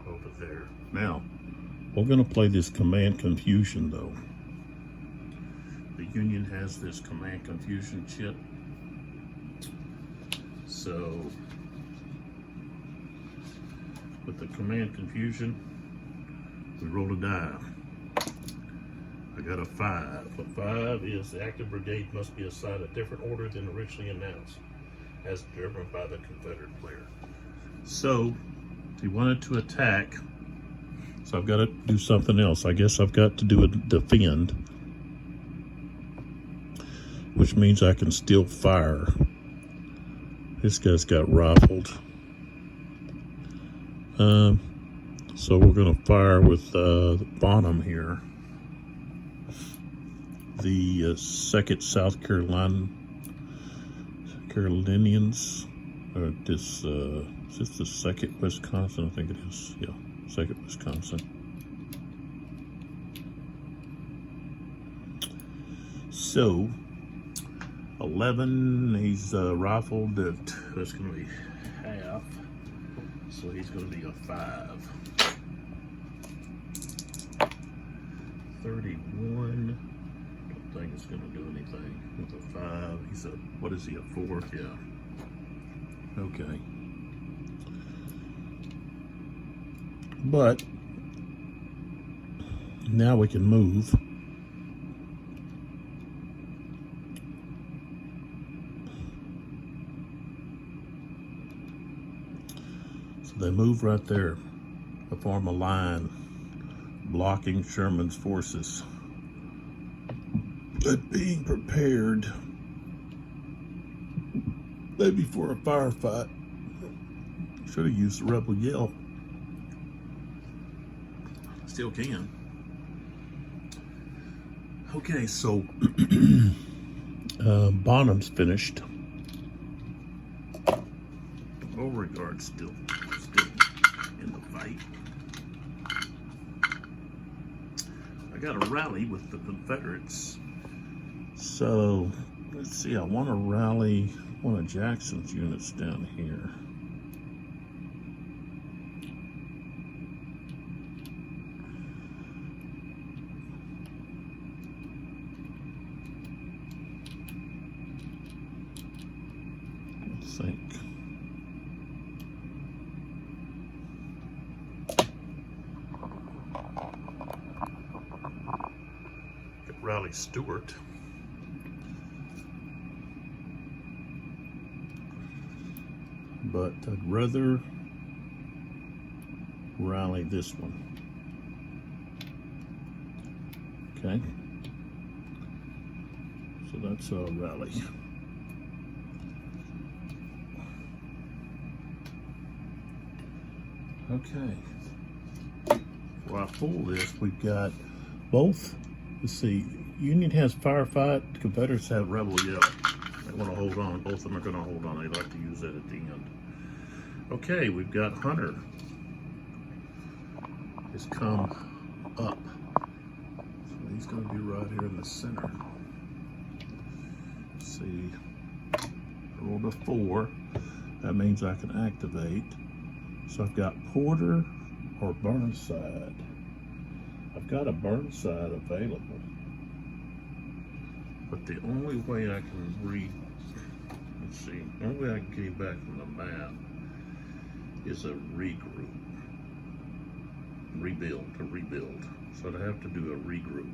over there. Now, we're going to play this Command Confusion though. The Union has this Command Confusion chip. So, with the Command Confusion, we roll a die. I got a 5. A 5 is the active brigade must be assigned a different order than originally announced, as determined by the Confederate player. So, he wanted to attack, so I've got to do something else. I guess I've got to do a defend, which means I can still fire. This guy's got rifled. So we're going to fire with Bonham here. The 2nd South Carolinians, or this, is this the 2nd Wisconsin? I think it is, yeah, 2nd Wisconsin. So, 11, he's rifled at, that's going to be half, so he's going to be a 5. 31. Don't think it's going to do anything with a 5. He's a, what is he, a 4? Yeah. Okay. But now we can move. So they move right there to form a line blocking Sherman's forces. But being prepared, maybe for a firefight. Should have used the rebel yell. Still can. Okay, so Bonham's finished. Beauregard's still in the fight. I got a rally with the Confederates. So let's see, I want to rally one of Jackson's units down here. Think. Could rally Stuart. But I'd rather rally this one. Okay. So that's a rally. Okay, before I pull this, we've got both. Let's see, Union has firefight, the Confederates have rebel yell. They want to hold on, both of them are going to hold on. They like to use that at the end. Okay, we've got Hunter has come up. So he's going to be right here in the center. Let's see, I rolled a 4. That means I can activate. So I've got Porter or Burnside. I've got a Burnside available. But the only way I can let's see, the only way I can get back from the map is a regroup. To rebuild. So I'd have to do a regroup.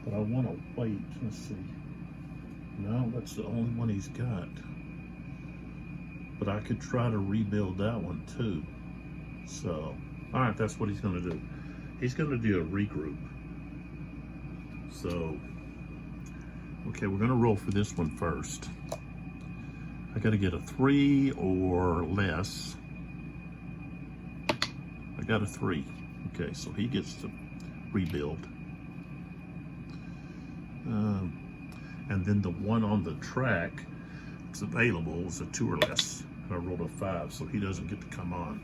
But I want to wait. Let's see. No, that's the only one he's got. But I could try to rebuild that one too. So, all right, that's what he's going to do. He's going to do a regroup. So, okay, we're going to roll for this one first. I got to get a 3 or less. I got a 3. Okay, so he gets to rebuild. And then the one on the track that's available is a 2 or less. And I rolled a 5, so he doesn't get to come on.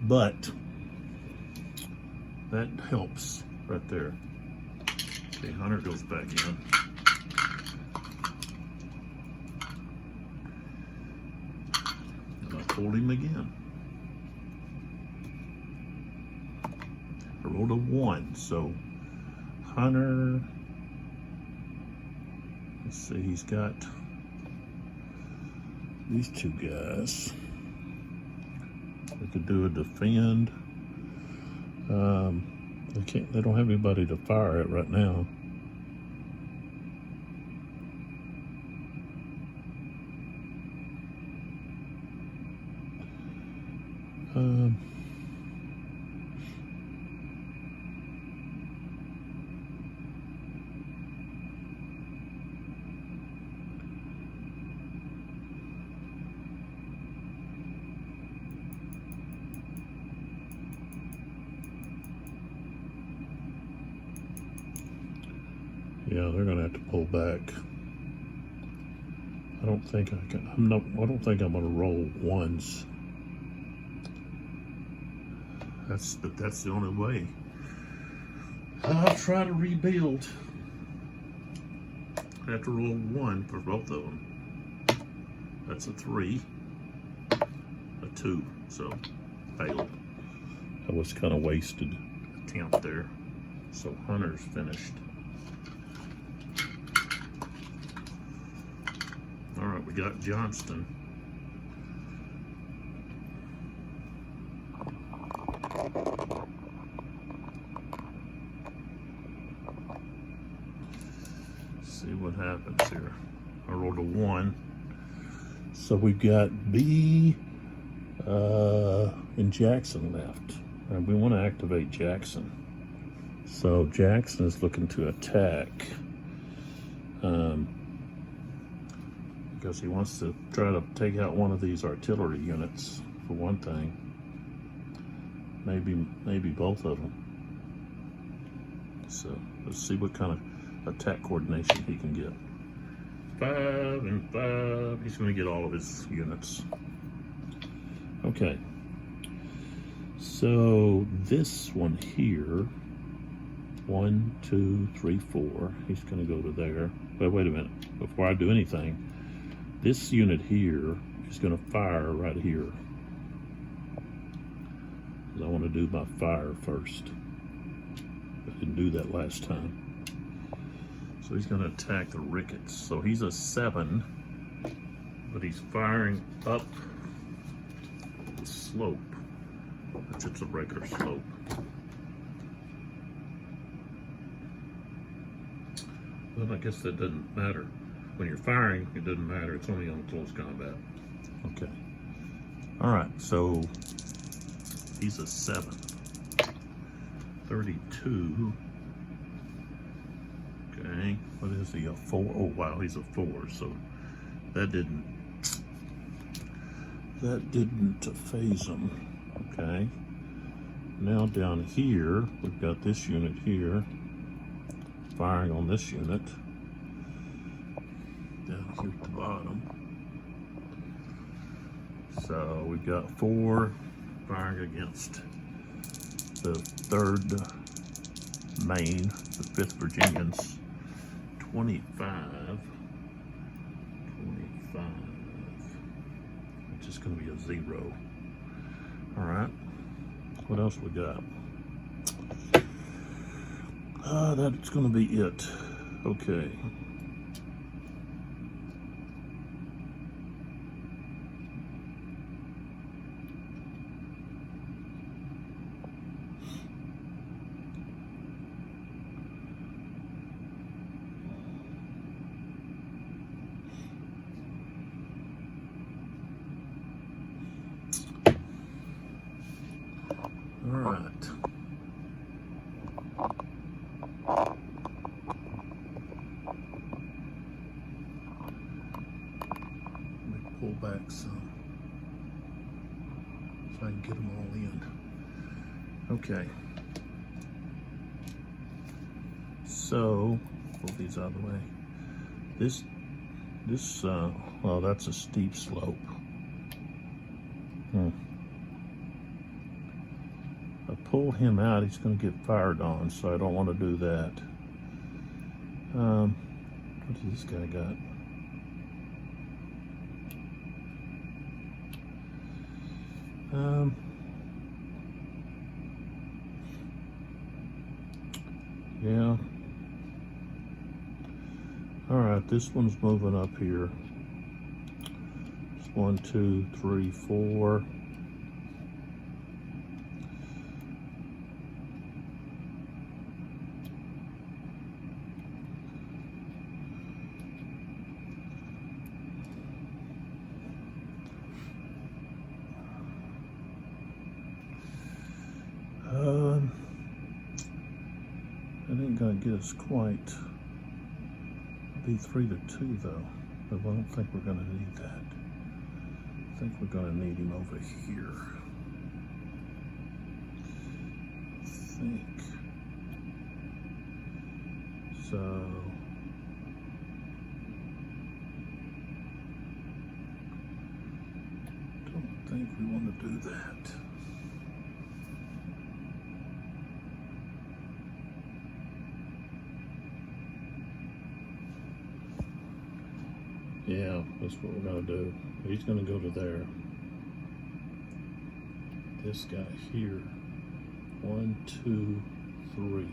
But that helps right there. Okay, Hunter goes back in. And I pulled him again. I rolled a 1, so Hunter. Let's see, he's got these 2 guys. We could do a defend. They don't have anybody to fire at right now. Yeah, they're gonna have to pull back. I don't think I can. I don't think I'm gonna roll 1s. That's the only way. I'll try to rebuild. I have to roll 1 for both of them. That's a 3, a 2, so failed. I was kind of wasted attempt there. So Hunter's finished. All right, we got Johnston. See what happens here. I rolled a 1. So we've got B and Jackson left. And we want to activate Jackson. So Jackson is looking to attack. Because he wants to try to take out one of these artillery units, for one thing. Maybe both of them. So let's see what kind of attack coordination he can get. 5 and 5. He's going to get all of his units. Okay. So this one here, 1, 2, 3, 4. He's going to go to there. But wait a minute. Before I do anything, this unit here is going to fire right here. I want to do my fire first. I didn't do that last time. So he's going to attack the Ricketts. So he's a 7, but he's firing up the slope, which it's a regular slope. Well, I guess that doesn't matter. When you're firing, it doesn't matter. It's only on close combat. Okay. All right, so he's a 7. 32. Okay, what is he, a 4? Oh, wow, he's a 4, so that didn't phase him. Okay, now down here, we've got this unit here, firing on this unit, down here at the bottom. So we've got 4 firing against the 3rd Maine, the 5th Virginians. 25, which is going to be a 0. All right, what else we got? That's going to be it. Okay. All right. Let me pull back some so I can get them all in. Okay. So, pull these out of the way. This, well, that's a steep slope. I pull him out, he's going to get fired on, so I don't want to do that. What does this guy got? Yeah. All right, this one's moving up here. It's 1, 2, 3, 4. That ain't gonna get us quite. Be 3 to 2 though, but I don't think we're gonna need that. I think we're gonna need him over here. I think. So. Don't think we want to do that. Yeah, that's what we're gonna do. He's gonna go to there. This guy here 1, 2, 3.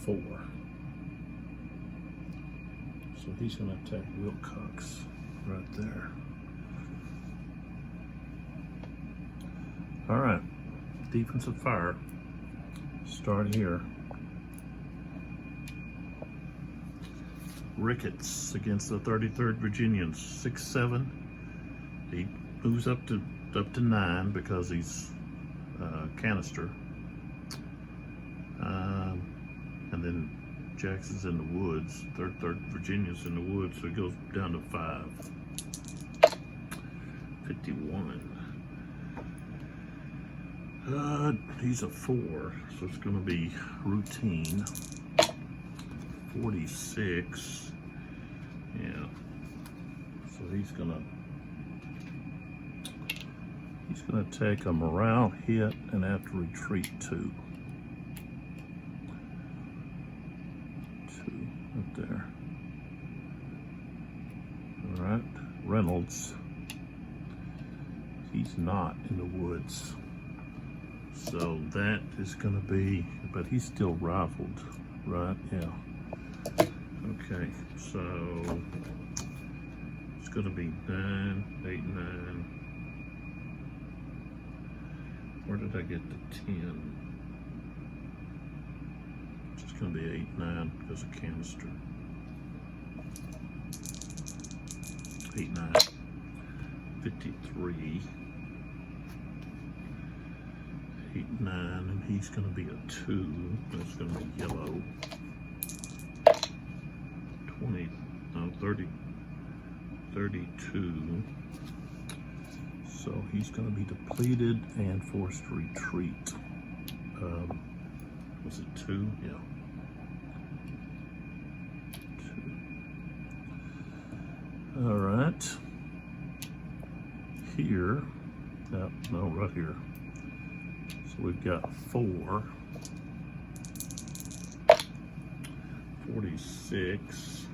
Four. So he's going to attack Wilcox right there. All right, defensive fire. Start here. Ricketts against the 33rd Virginians, 6'7". He moves up to 9 because he's canister. And then Jackson's in the woods. 3rd Virginia's in the woods, so he goes down to 5. 51. He's a 4, so it's going to be routine. 46. Yeah. So he's gonna take a morale hit and have to retreat 2. 2 right there. All right, Reynolds. He's not in the woods. So that is gonna be, but he's still rifled, right? Yeah. Okay, so it's gonna be 9, 8, 9. Where did I get the 10? It's just gonna be 8, 9 because of canister. 8, 9. 53. 8, 9, and he's gonna be a 2. That's gonna be yellow. 20, no, 30, 32. So he's going to be depleted and forced to retreat. Was it 2? Yeah. 2. All right. Here, no, right here. So we've got 4. 46.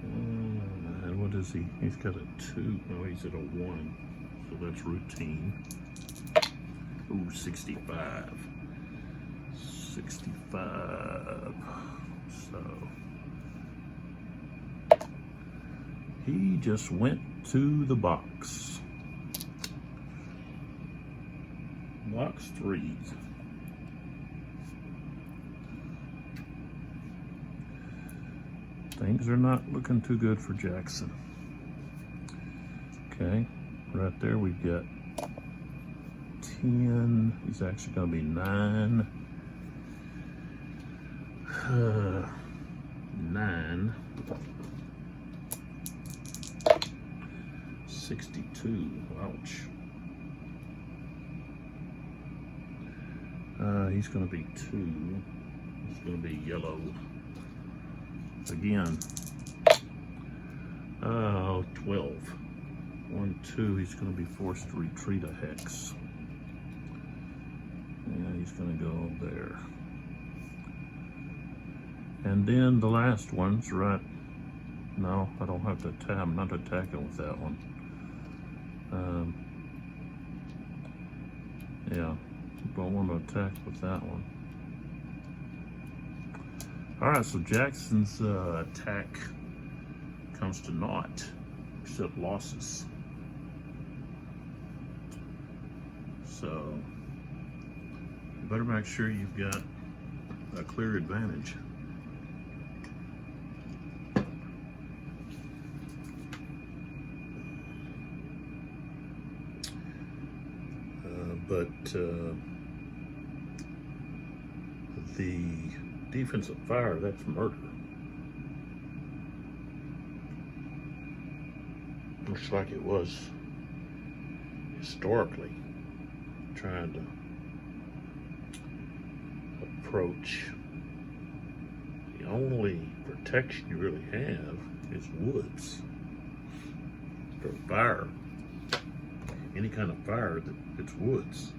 And what is he? He's got a 2. No, he's at a 1. So that's routine. Ooh, 65. 65. So he just went to the box. Box 3. Things are not looking too good for Jackson. Okay, right there we've got 10. He's actually going to be 9. 9. 62. Ouch. He's going to be 2. It's going to be yellow. Again. 12. 1, 2. He's going to be forced to retreat a hex. Yeah, he's going to go there. And then the last one's right. No, I don't have to attack. I'm not attacking with that one. Yeah, don't want to attack with that one. All right, so Jackson's attack comes to naught, except losses. So you better make sure you've got a clear advantage. But the defensive fire, that's murder. Looks like it was historically trying to approach. The only protection you really have is woods for fire. Any kind of fire, it's woods.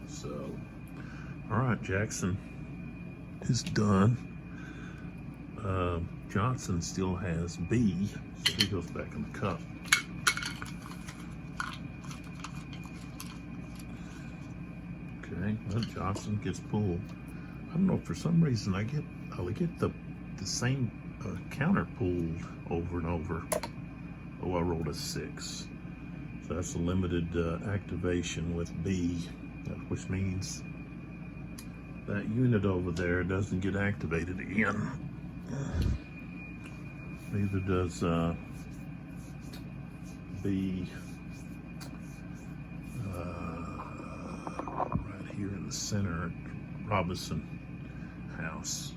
So, all right, Jackson is done. Johnson still has B, so he goes back in the cup. Okay, well, Johnson gets pulled. I don't know, for some reason I get the same counter pulled over and over. Oh, I rolled a 6. So that's a limited activation with B, which means that unit over there doesn't get activated again. Neither does B right here in the center at Robinson House.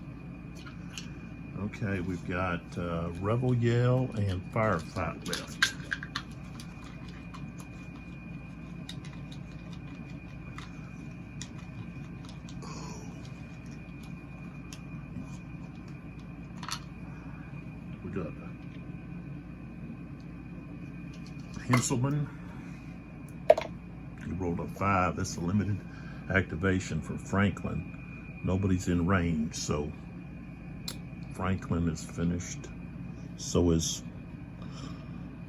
Okay, we've got Rebel Yell and Firefight left. We got Henselman. He rolled a 5. That's a limited activation for Franklin. Nobody's in range, so Franklin is finished. So is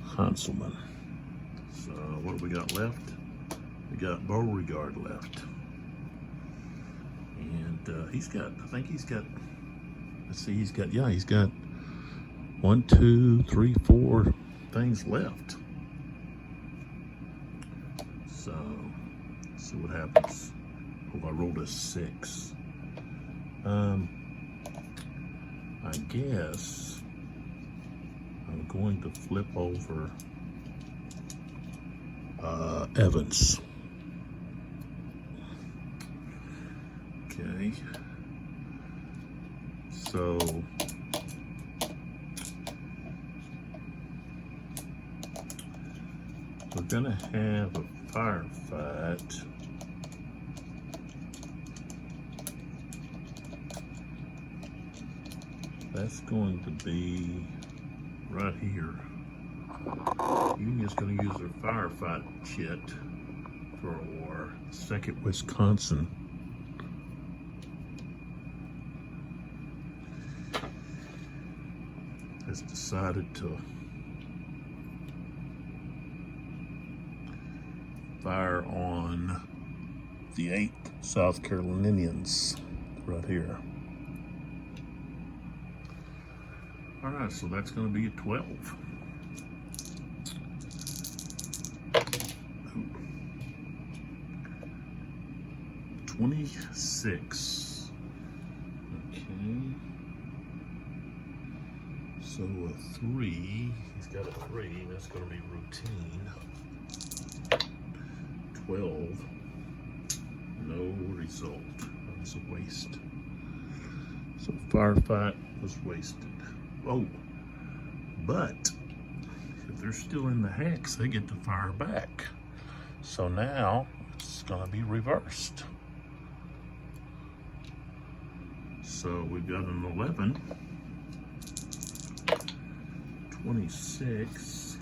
Henselman. So what do we got left? We got Beauregard left. And he's got, I think he's got, let's see, he's got 1, 2, 3, 4 things left. So let's see what happens. Oh, I rolled a 6. I guess I'm going to flip over Evans. Okay. So we're gonna have a firefight. That's going to be right here. Union's going to use their firefight kit for a war. 2nd Wisconsin. Has decided to fire on the 8th South Carolinians right here. All right, so that's going to be a 12. 26. Okay. So a 3. He's got a 3. That's going to be routine. 12. No result. That was a waste. So firefight was wasted. Oh, but if they're still in the hex, they get to fire back. So now it's going to be reversed. So we've got an 11, 26.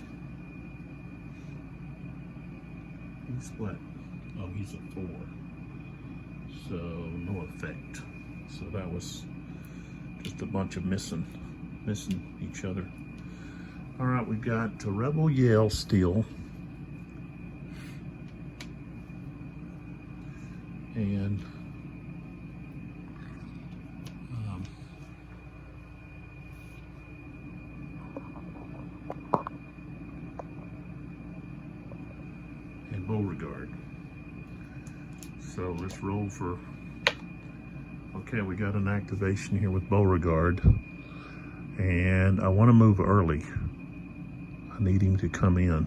He's what? Oh, he's a 4. So no effect. So that was just a bunch of missing each other. All right, we've got Rebel Yell still. And Beauregard. So let's roll for, okay, we got an activation here with Beauregard. And I want to move early. I need him to come in.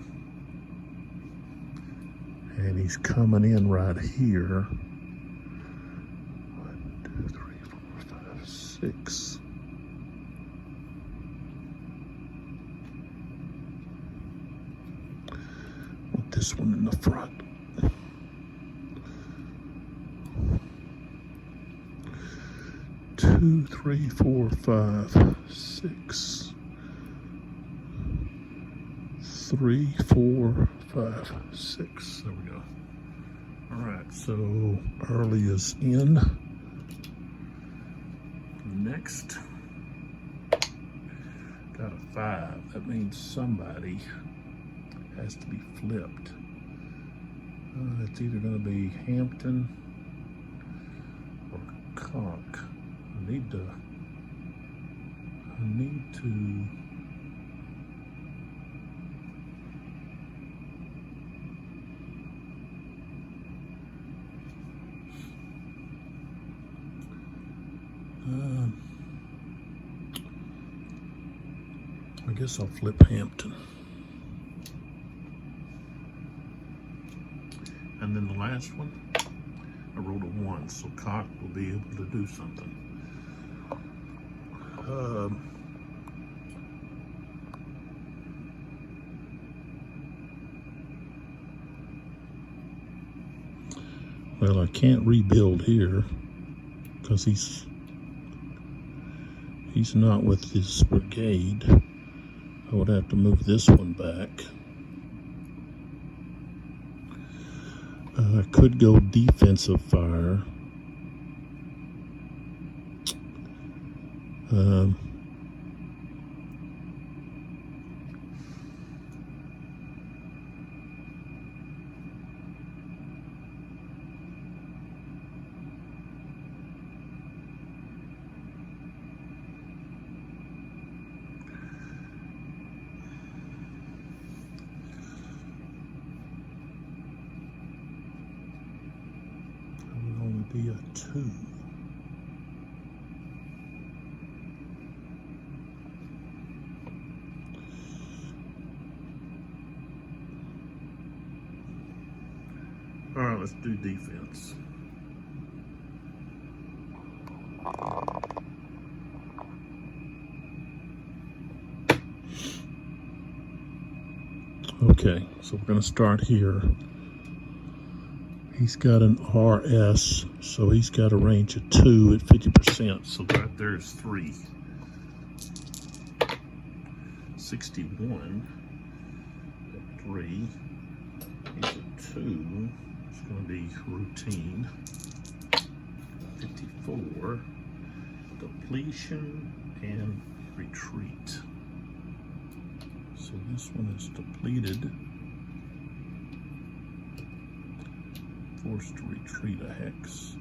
And he's coming in right here. 1, 2, 3, 4, 5, 6. With this one in the front. Two, 3, 4, 5, 6. 3, 4, 5, 6. There we go. All right, so early is in. Next got a 5. That means somebody has to be flipped. It's either going to be Hampton or Conk. I need to. I guess I'll flip Hampton. And then the last one, I rolled a 1, so Cock will be able to do something. Well, I can't rebuild here because he's not with his brigade. I would have to move this one back. I could go defensive fire. Be a 2. All right, let's do defense. Okay, so we're going to start here. He's got an RS, so he's got a range of 2 at 50%. So right there's 3. 61 at 3. He's at 2. It's going to be routine. 54. Depletion and retreat. So this one is depleted. Forced to retreat a hex.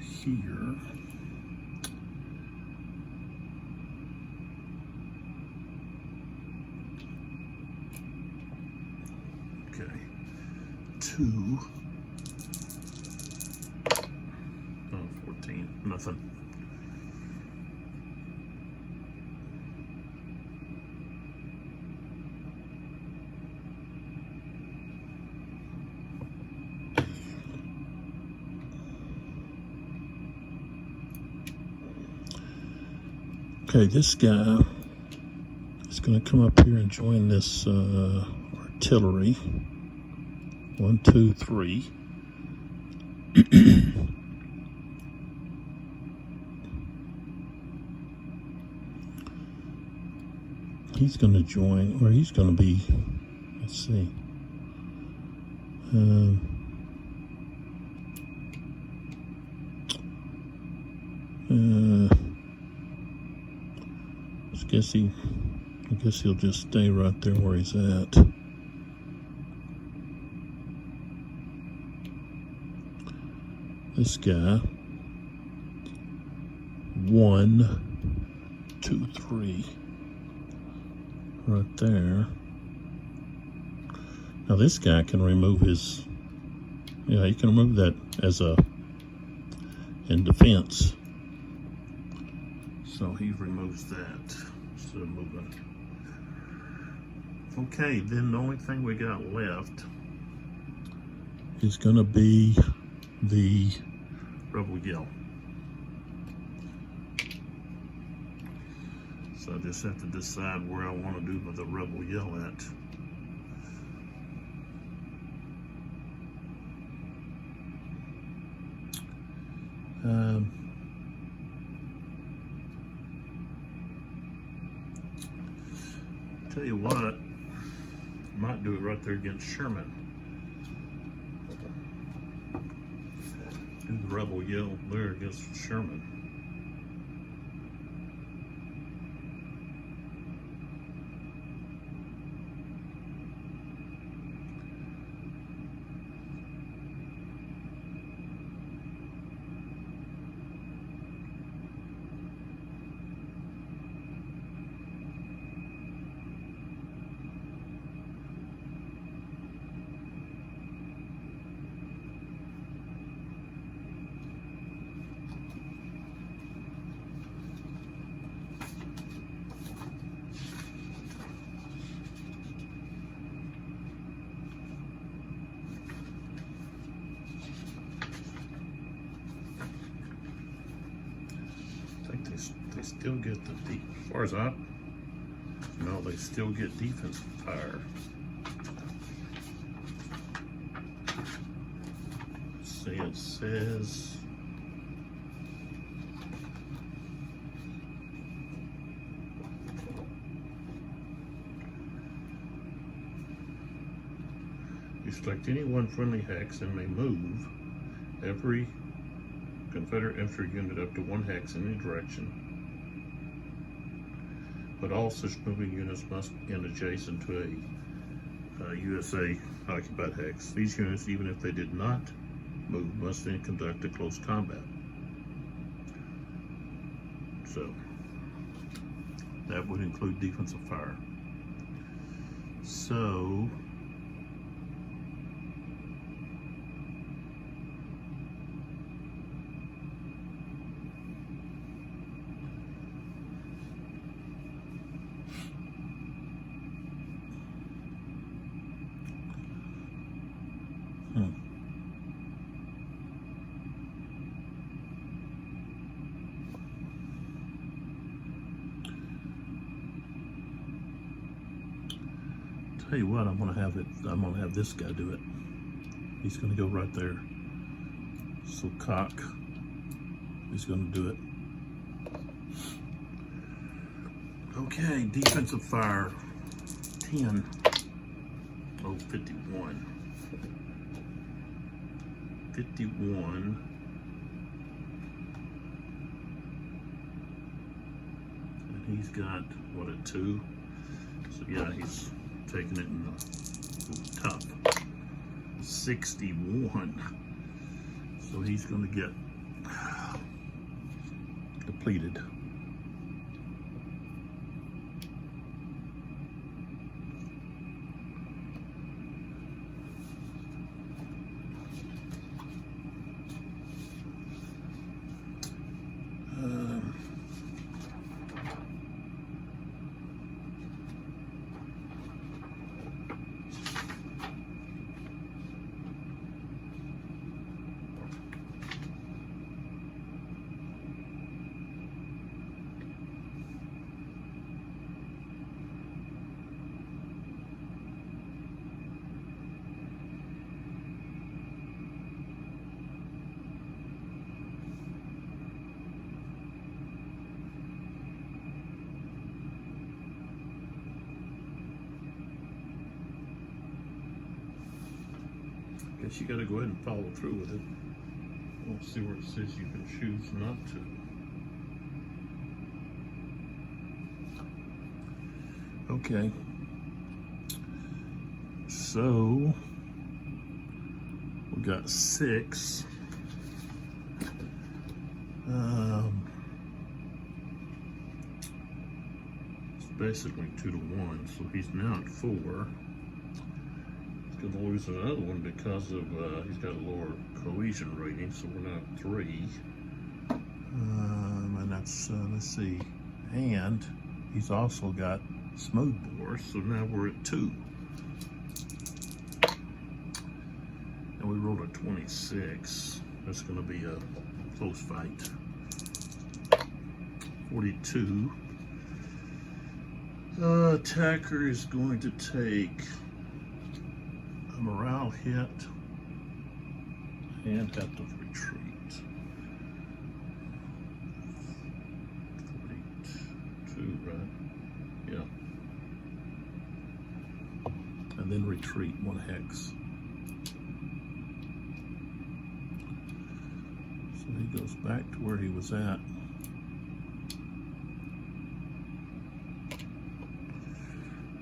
Here. Okay. 2. Oh, 14. Nothing. Okay, this guy is going to come up here and join this artillery. 1, 2, 3. He's going to join, or he's going to be, let's see. I guess he'll just stay right there where he's at. This guy, 1, 2, 3, right there. Now this guy can remove his, yeah, he can remove that as in defense. So he removes that. So moving. Okay, then the only thing we got left is going to be the Rebel Yell. So I just have to decide where I want to do with the Rebel Yell at. Tell you what, I might do it right there against Sherman. Do the Rebel Yell there against Sherman. still get the as far as I know, they still get defensive fire. See, it says you select any one friendly hex and may move every Confederate infantry unit up to 1 hex in any direction, but all such moving units must begin adjacent to a USA occupied hex. These units, even if they did not move, must then conduct a close combat. So that would include defensive fire. So tell you what, I'm gonna have this guy do it. He's gonna go right there. So cock, he's gonna do it. Okay, defensive fire, 10. Oh, 51. 51. And he's got, what, a 2? So yeah, he's taking it in the top. 61. So he's going to get depleted. Guess you got to go ahead and follow through with it. We'll see where it says you can choose not to. Okay. So we got 6. It's basically 2 to 1, so he's now at 4. Going to lose another one because of he's got a lower cohesion rating, so we're now at 3. And that's let's see, and he's also got smooth bore, so now we're at 2. And we rolled a 26. That's going to be a close fight. 42. Attacker is going to take morale hit and have to retreat. 42, right? Yeah. And then retreat 1 hex. So he goes back to where he was at.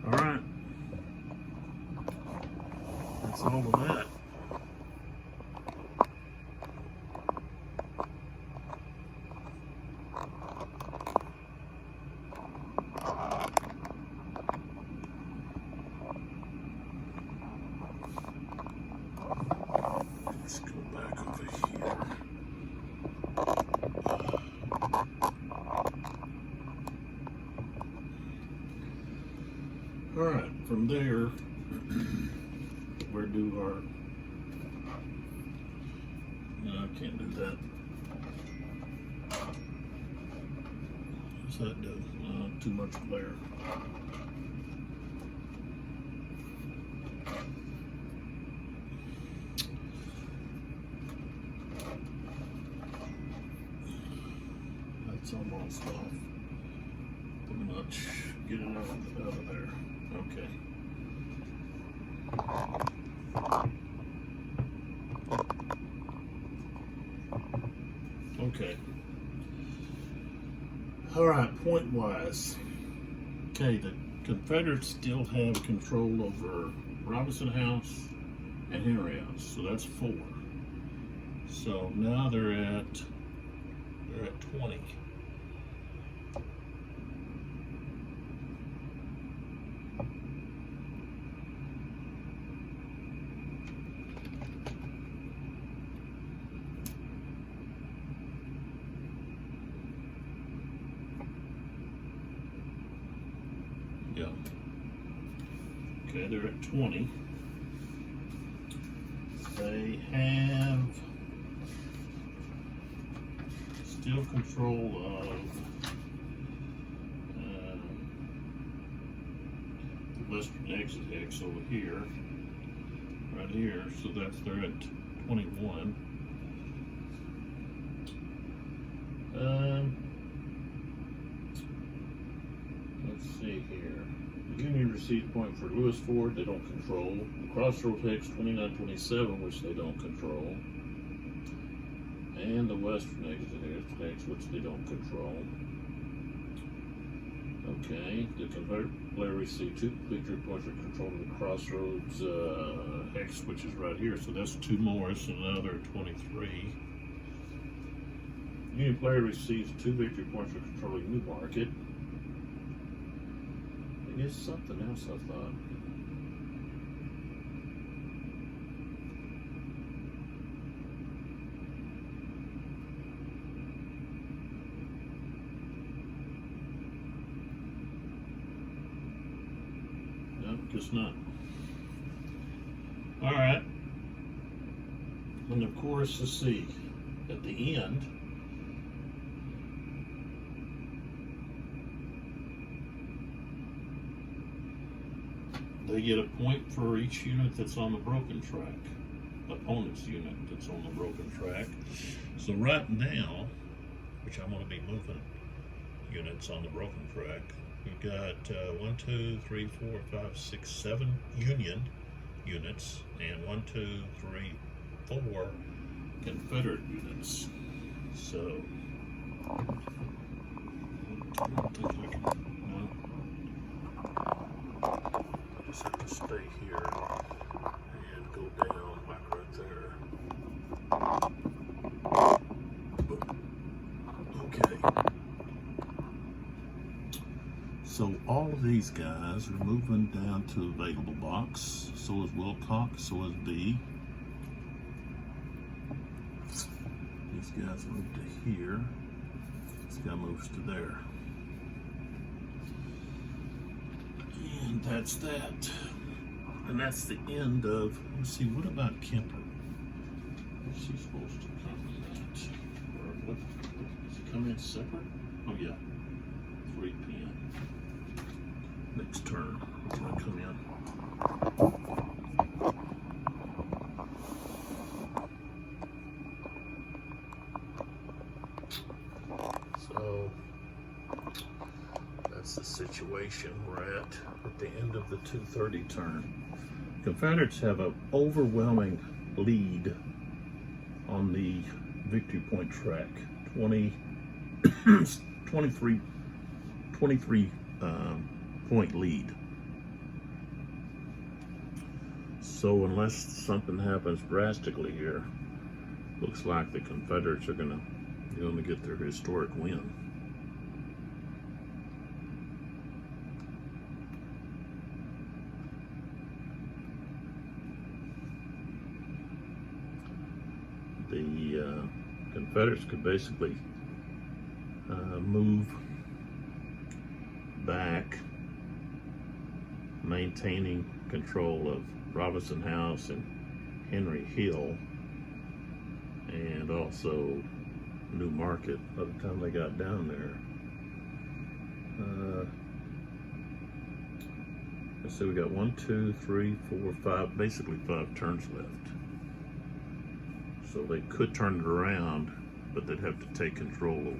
All right. That's all of that. Let's go back over here. All right, from there, where do our, no, I can't do that. Just that do? Too much glare. That's almost off. Pretty much get it out of there. Okay. Okay. All right, point wise. Okay, the Confederates still have control over Robinson House and Henry House, so that's 4. So now they're at 20. Yeah. Okay, they're at 20. They have still control of the western exit hex over here, right here. So they're at 21. Let's see here. The Union receipt point for Lewis Ford, they don't control. The Crossroads hex 2927, which they don't control. And the western exit hex, which they don't control. Okay, the Confederate player received 2 victory points for controlling the Crossroads hex, which is right here. So that's 2 more, so now they're 23. Union player receives 2 victory points for controlling New Market. It is something else, I thought. No, guess not. All right. And of course, let's see, at the end, they get a point for each unit that's on the broken track, opponent's unit that's on the broken track. So right now, which I'm going to be moving units on the broken track, we've got 1, 2, 3, 4, 5, 6, 7 Union units and 1, 2, 3, 4 Confederate units. So I don't think I can. No. Just have to stay here and go down like right there. Okay. So all of these guys are moving down to available box. So is Wilcox, so is B. These guys move to here. This guy moves to there. And that's that. And that's the end of, let's see, what about Kemper? What's he supposed to come in at? Or what, does he come in separate? Oh yeah, 3 p.m. Next turn, he's gonna come in. So, that's the situation we're at the end of the 2:30 turn. Confederates have an overwhelming lead on the victory point track, 23 point lead. So unless something happens drastically here, looks like the Confederates are gonna get their historic win. The Confederates could basically move back, maintaining control of Robinson House and Henry Hill, and also New Market by the time they got down there. let's see, we got 1, 2, 3, 4, 5, basically 5 turns left. So they could turn it around, but they'd have to take control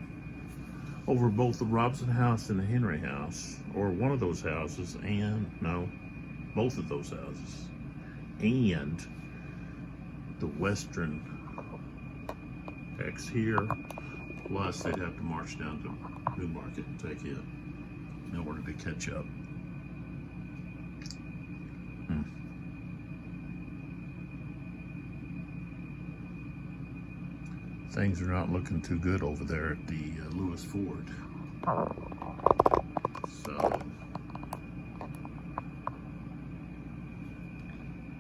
over both the Robson house and the Henry house, or one of those houses, and no, both of those houses, and the western X here, plus they'd have to march down to Newmarket and take it in order to catch up. Things are not looking too good over there at the Lewis Ford. So,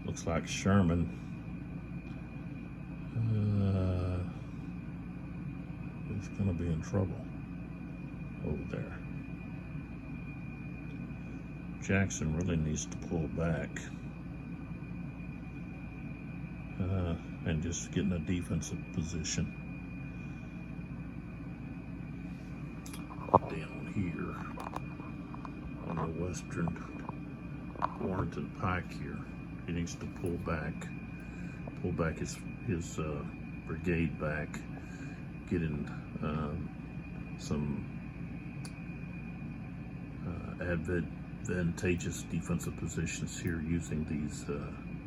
looks like Sherman is going to be in trouble over there. Jackson really needs to pull back and just get in a defensive position down here on the western Warrenton Pike here. He needs to pull back his brigade back, get in some advantageous defensive positions here using these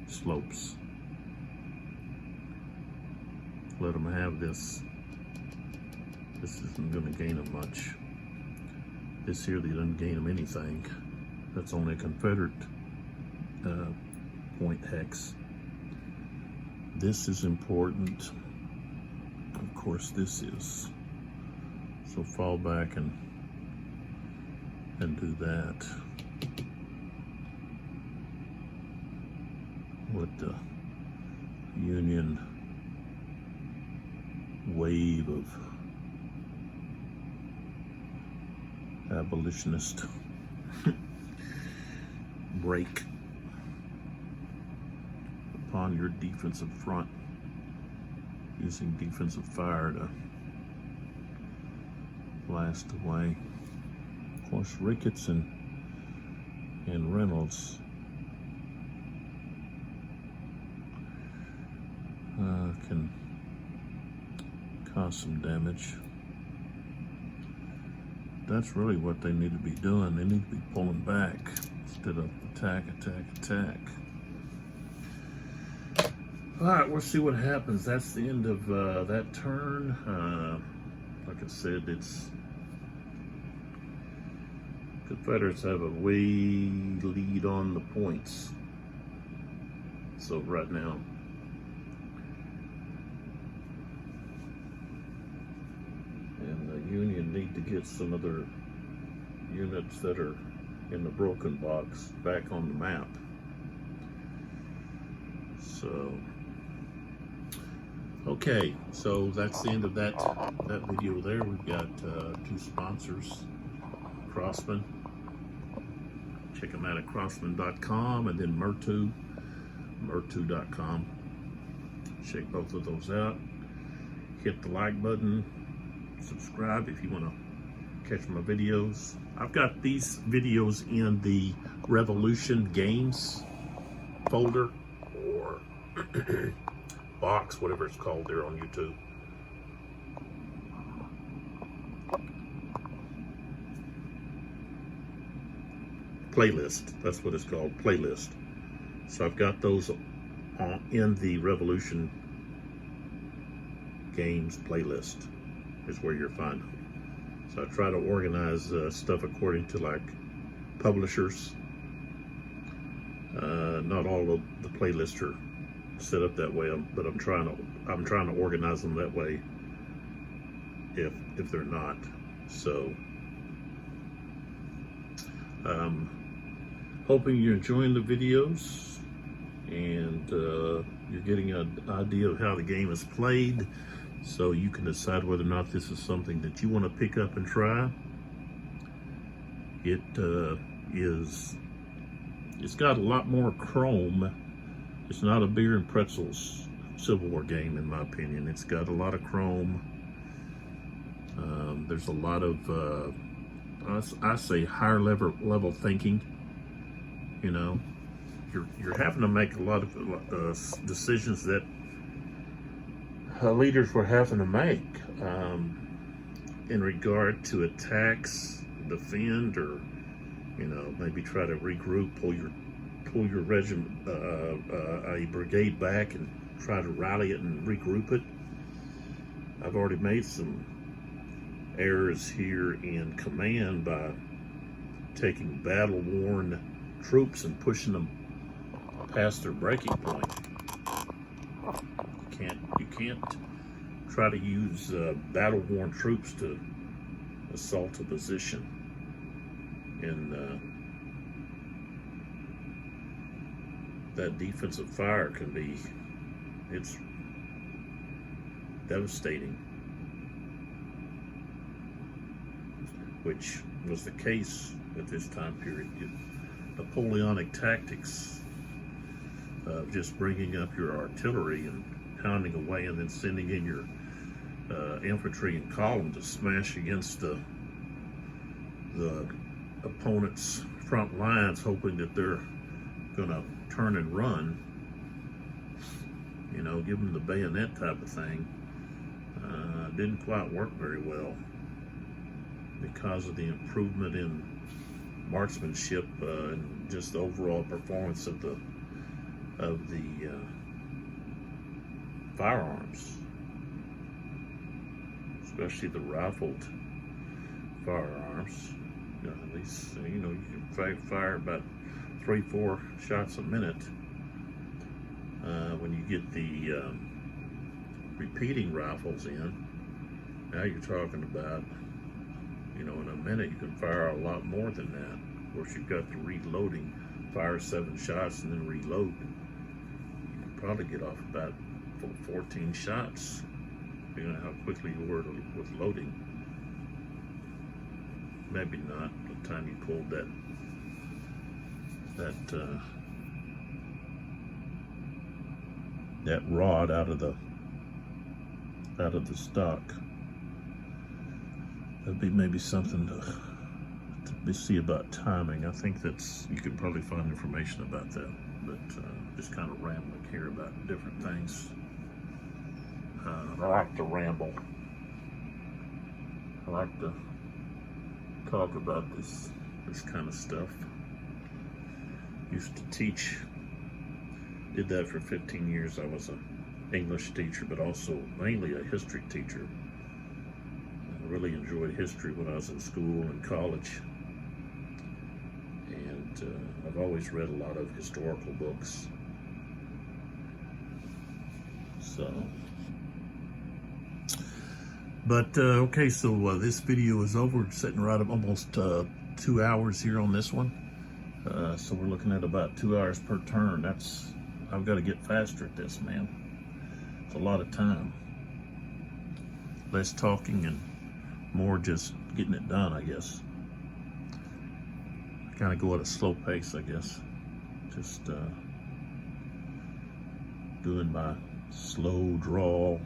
slopes. Let them have this. This isn't going to gain them much. This here, they didn't gain them anything. That's only a Confederate point hex. This is important. Of course, this is. So fall back and do that. Let the Union wave of abolitionist break upon your defensive front, using defensive fire to blast away. Of course, Ricketts and Reynolds can cause some damage. That's really what they need to be doing. They need to be pulling back instead of attack. All right, we'll see what happens. That's the end of that turn. Like I said, it's Confederates have a way lead on the points. So right now, and the Union need to get some other units that are in the broken box back on the map. So, okay, so that's the end of that video there. We've got 2 sponsors, Crossman. Check them out at crossman.com, and then Murtu.com. Check both of those out. Hit the like button. Subscribe if you want to catch my videos. I've got these videos in the Revolution Games folder, or box, whatever it's called there on YouTube. Playlist, that's what it's called, playlist. So I've got those in the Revolution Games playlist is where you'll find them. So I try to organize stuff according to like publishers. Not all of the playlists are set up that way, but I'm trying to organize them that way if they're not. So hoping you're enjoying the videos and you're getting an idea of how the game is played, so you can decide whether or not this is something that you want to pick up and try. It's got a lot more chrome. It's not a beer and pretzels Civil War game, in my opinion. It's got a lot of chrome. There's a lot of I say higher level thinking. You know, you're having to make a lot of decisions that leaders were having to make in regard to attacks, defend, or maybe try to regroup, pull your regiment, a brigade back, and try to rally it and regroup it. I've already made some errors here in command by taking battle-worn troops and pushing them past their breaking point. You can't try to use battle-worn troops to assault a position. And that defensive fire it's devastating, which was the case at this time period. Napoleonic tactics of just bringing up your artillery and pounding away and then sending in your infantry in column to smash against the opponent's front lines, hoping that they're gonna turn and run, give them the bayonet type of thing. Didn't quite work very well because of the improvement in marksmanship and just the overall performance of the firearms, especially the rifled firearms. At least you can fire about 3-4 shots a minute. When you get the repeating rifles in, now you're talking about, in a minute you can fire a lot more than that. Of course, you've got the reloading, fire 7 shots and then reload. You can probably get off about 14 shots, depending on how quickly you were with loading. Maybe not by the time you pulled that rod out of the stock. That'd be maybe something to see about timing. I think you could probably find information about that, but just kind of rambling here about different things. I like to ramble. I like to talk about this kind of stuff. Used to teach, did that for 15 years. I was an English teacher, but also mainly a history teacher. I really enjoyed history when I was in school and college. And I've always read a lot of historical books. So, but okay, so this video is over. We're sitting right at almost 2 hours here on this one. So we're looking at about 2 hours per turn. I've got to get faster at this, man. It's a lot of time. Less talking and more just getting it done, I guess. I kind of go at a slow pace, I guess. Just doing my slow drawl.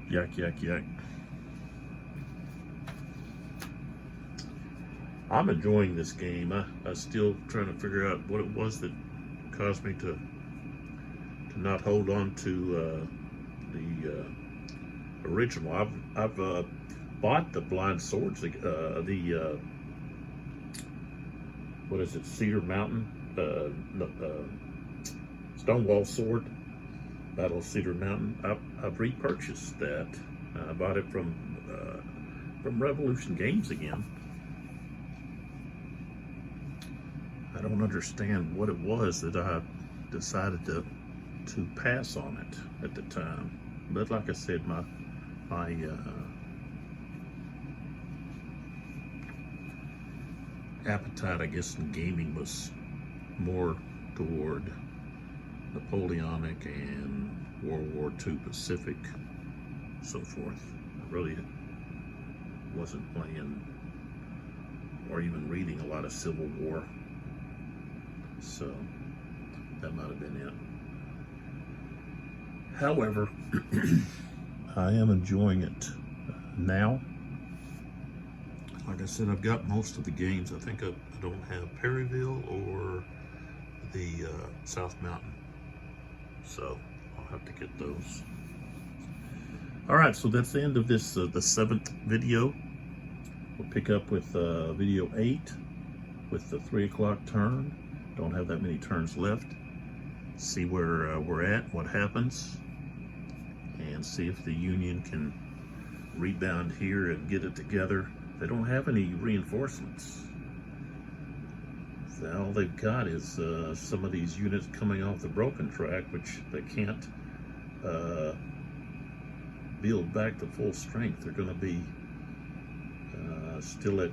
Yak, yak, yak. I'm enjoying this game. I'm still trying to figure out what it was that caused me to not hold on to the original. I've bought the Blind Swords, what is it, Cedar Mountain, Stonewall Sword, Battle of Cedar Mountain. I've repurchased that. I bought it from Revolution Games again. I don't understand what it was that I decided to pass on it at the time. But like I said, my appetite, I guess, in gaming was more toward Napoleonic and World War II Pacific, so forth. I really wasn't playing or even reading a lot of Civil War. So that might have been it. However, I am enjoying it now. Like I said, I've got most of the games. I think I don't have Perryville or the South Mountain, so I'll have to get those. All right, so that's the end of this, the 7th video. We'll pick up with video 8 with the 3 o'clock turn. Don't have that many turns left. See where we're at, what happens, and see if the Union can rebound here and get it together. They don't have any reinforcements. So all they've got is some of these units coming off the broken track, which they can't build back to full strength. They're going to be still at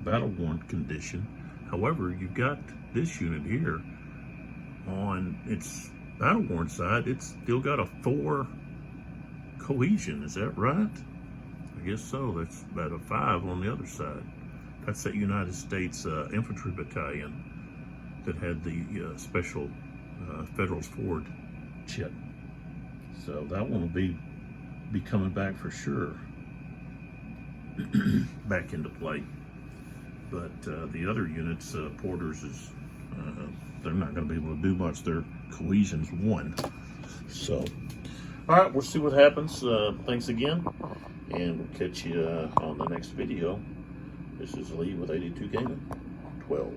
battle-worn condition. However, you've got this unit here on its battle-worn side. It's still got a 4 cohesion. Is that right? I guess so. That's about a 5 on the other side. That's that United States Infantry Battalion that had the special Federals Ford chip. So that one will be coming back for sure, back into play. But the other units, Porter's is, they're not going to be able to do much. Their cohesion's 1. So, all right, we'll see what happens. Thanks again, and we'll catch you on the next video. This is Lee with 82 Gaming 12.